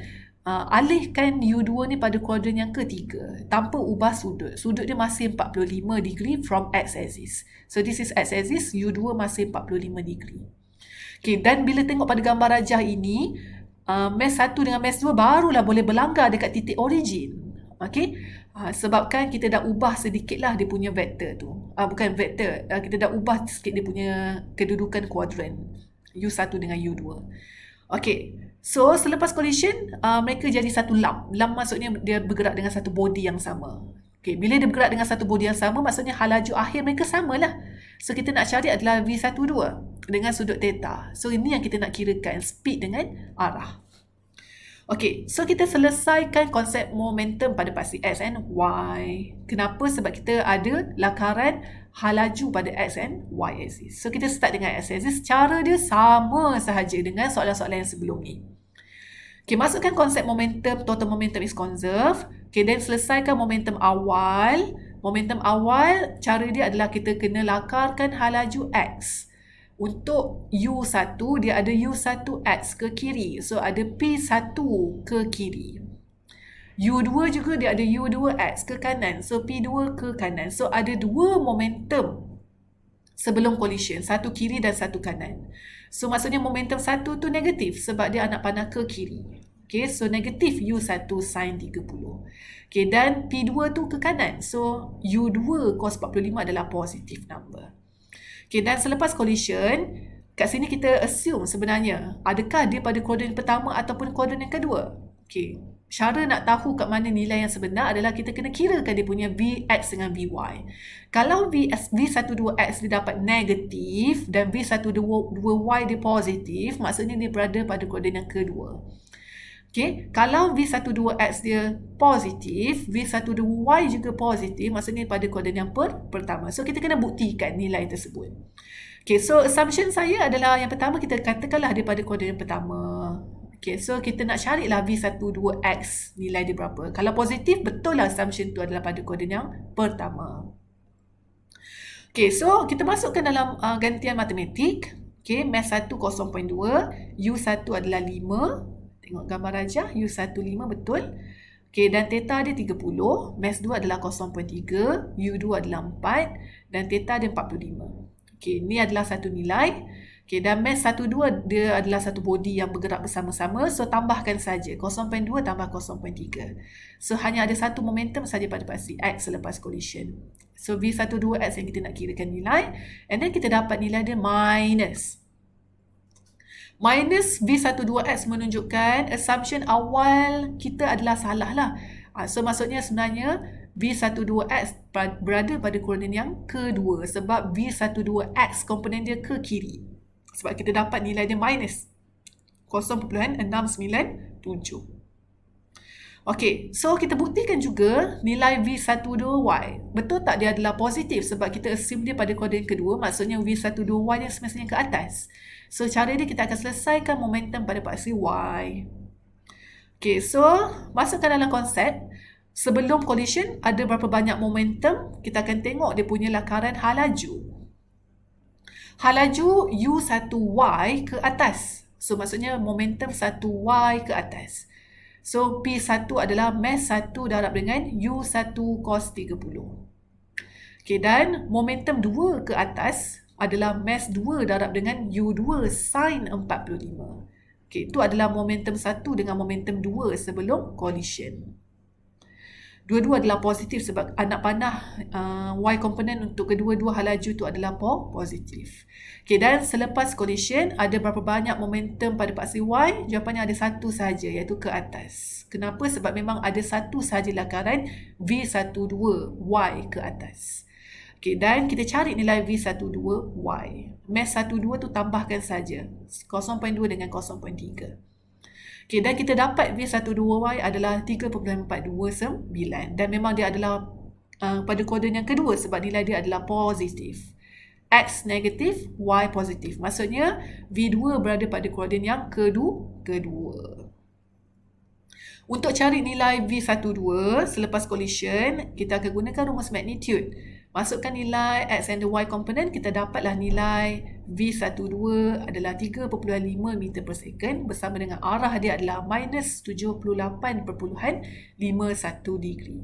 alihkan U2 ni pada kuadran yang ketiga tanpa ubah sudut. Sudut dia masih 45 degree from x-axis. So this is x-axis, U2 masih 45 degree. Okay, dan bila tengok pada gambar rajah ini, mesh 1 dengan mesh 2 barulah boleh berlanggar dekat titik origin. Okay, sebabkan kita dah ubah sedikit lah dia punya vektor tu. Bukan vektor, kita dah ubah sikit dia punya kedudukan kuadran U1 dengan U2. Okay, so selepas collision, mereka jadi satu lump. Lump maksudnya dia bergerak dengan satu body yang sama. Okay, bila dia bergerak dengan satu body yang sama, maksudnya halaju akhir mereka sama lah. So kita nak cari adalah V12 dengan sudut theta. So ini yang kita nak kirakan, speed dengan arah. Okay, so kita selesaikan konsep momentum pada pasti X and Y. Kenapa? Sebab kita ada lakaran halaju pada X and Y axis. So kita start dengan X axis. Cara dia sama sahaja dengan soalan-soalan yang sebelum ni. Okay, masukkan konsep momentum, total momentum is conserved. Okay, then selesaikan momentum awal. Momentum awal, cara dia adalah kita kena lakarkan halaju X. Untuk U1, dia ada U1X ke kiri. So, ada P1 ke kiri. U2 juga dia ada U2X ke kanan. So, P2 ke kanan. So, ada dua momentum sebelum collision. Satu kiri dan satu kanan. So, maksudnya momentum satu tu negatif sebab dia anak panah ke kiri. Okay, so negatif U1 sin 30. Okay, dan P2 tu ke kanan. So, U2 cos 45 adalah positive number. Okay, dan selepas collision, kat sini kita assume sebenarnya adakah dia pada kuadran pertama ataupun kuadran yang kedua. Okay, cara nak tahu kat mana nilai yang sebenar adalah kita kena kirakan dia punya Vx dengan Vy. Kalau V12x dia dapat negatif dan V12y dia positif, maksudnya dia berada pada kuadran yang kedua. Okay, kalau V12x dia positif, V12y juga positif, maksudnya pada kuadran yang pertama. So, kita kena buktikan nilai tersebut. Okay, so assumption saya adalah yang pertama kita katakanlah dia pada kuadran yang pertama. Okay, so kita nak carilah V12x nilai dia berapa. Kalau positif, betul lah assumption tu adalah pada kuadran yang pertama. Okay, so kita masukkan dalam gantian matematik. Okay, mesh 1 0.2, U1 adalah 5. Tengok gambar rajah, U1 5 betul. Okay, dan theta dia 30. Mesh 2 adalah 0.3. U2 adalah 4. Dan theta dia 45. Okay, ni adalah satu nilai. Okay, dan mesh 1, 2 dia adalah satu body yang bergerak bersama-sama. So, tambahkan saja. 0.2 tambah 0.3. So, hanya ada satu momentum saja pada pasti X selepas collision. So, V12X yang kita nak kirakan nilai. And then kita dapat nilai dia minus. Minus V12X menunjukkan assumption awal kita adalah salah lah. So maksudnya sebenarnya V12X berada pada kuadran yang kedua sebab V12X komponen dia ke kiri. Sebab kita dapat nilai dia minus 0.697. Okay, so kita buktikan juga nilai V12Y. Betul tak dia adalah positif sebab kita assume dia pada kuadran kedua, maksudnya V12Y dia semestinya ke atas. So, cara dia kita akan selesaikan momentum pada paksi Y. Okay, so masukkan dalam konsep. Sebelum collision, ada berapa banyak momentum? Kita akan tengok dia punya lakaran halaju. Halaju U1Y ke atas. So, maksudnya momentum 1Y ke atas. So, P1 adalah mesh 1 darab dengan U1 cos 30. Okay, dan momentum 2 ke atas adalah mesh 2 darab dengan U2 sin 45. Okay, itu adalah momentum 1 dengan momentum 2 sebelum collision. Dua-dua adalah positif sebab anak panah Y komponen untuk kedua-dua halaju itu adalah positif. Okay, dan selepas collision, ada berapa banyak momentum pada paksi Y? Jawapannya ada satu sahaja, iaitu ke atas. Kenapa? Sebab memang ada satu sahaja lakaran V12Y ke atas. Okay, dan kita cari nilai V12Y. Mass 12 tu tambahkan saja 0.2 dengan 0.3. Okay, dan kita dapat V12Y adalah 3.429 dan memang dia adalah pada kuadran yang kedua sebab nilai dia adalah positif. X negatif, Y positif. Maksudnya V2 berada pada kuadran yang kedua. Untuk cari nilai V12 selepas collision, kita akan gunakan rumus magnitude. Masukkan nilai X and the Y component, kita dapatlah nilai V12 adalah 3.5 meter per second bersama dengan arah dia adalah minus 78.51 degree.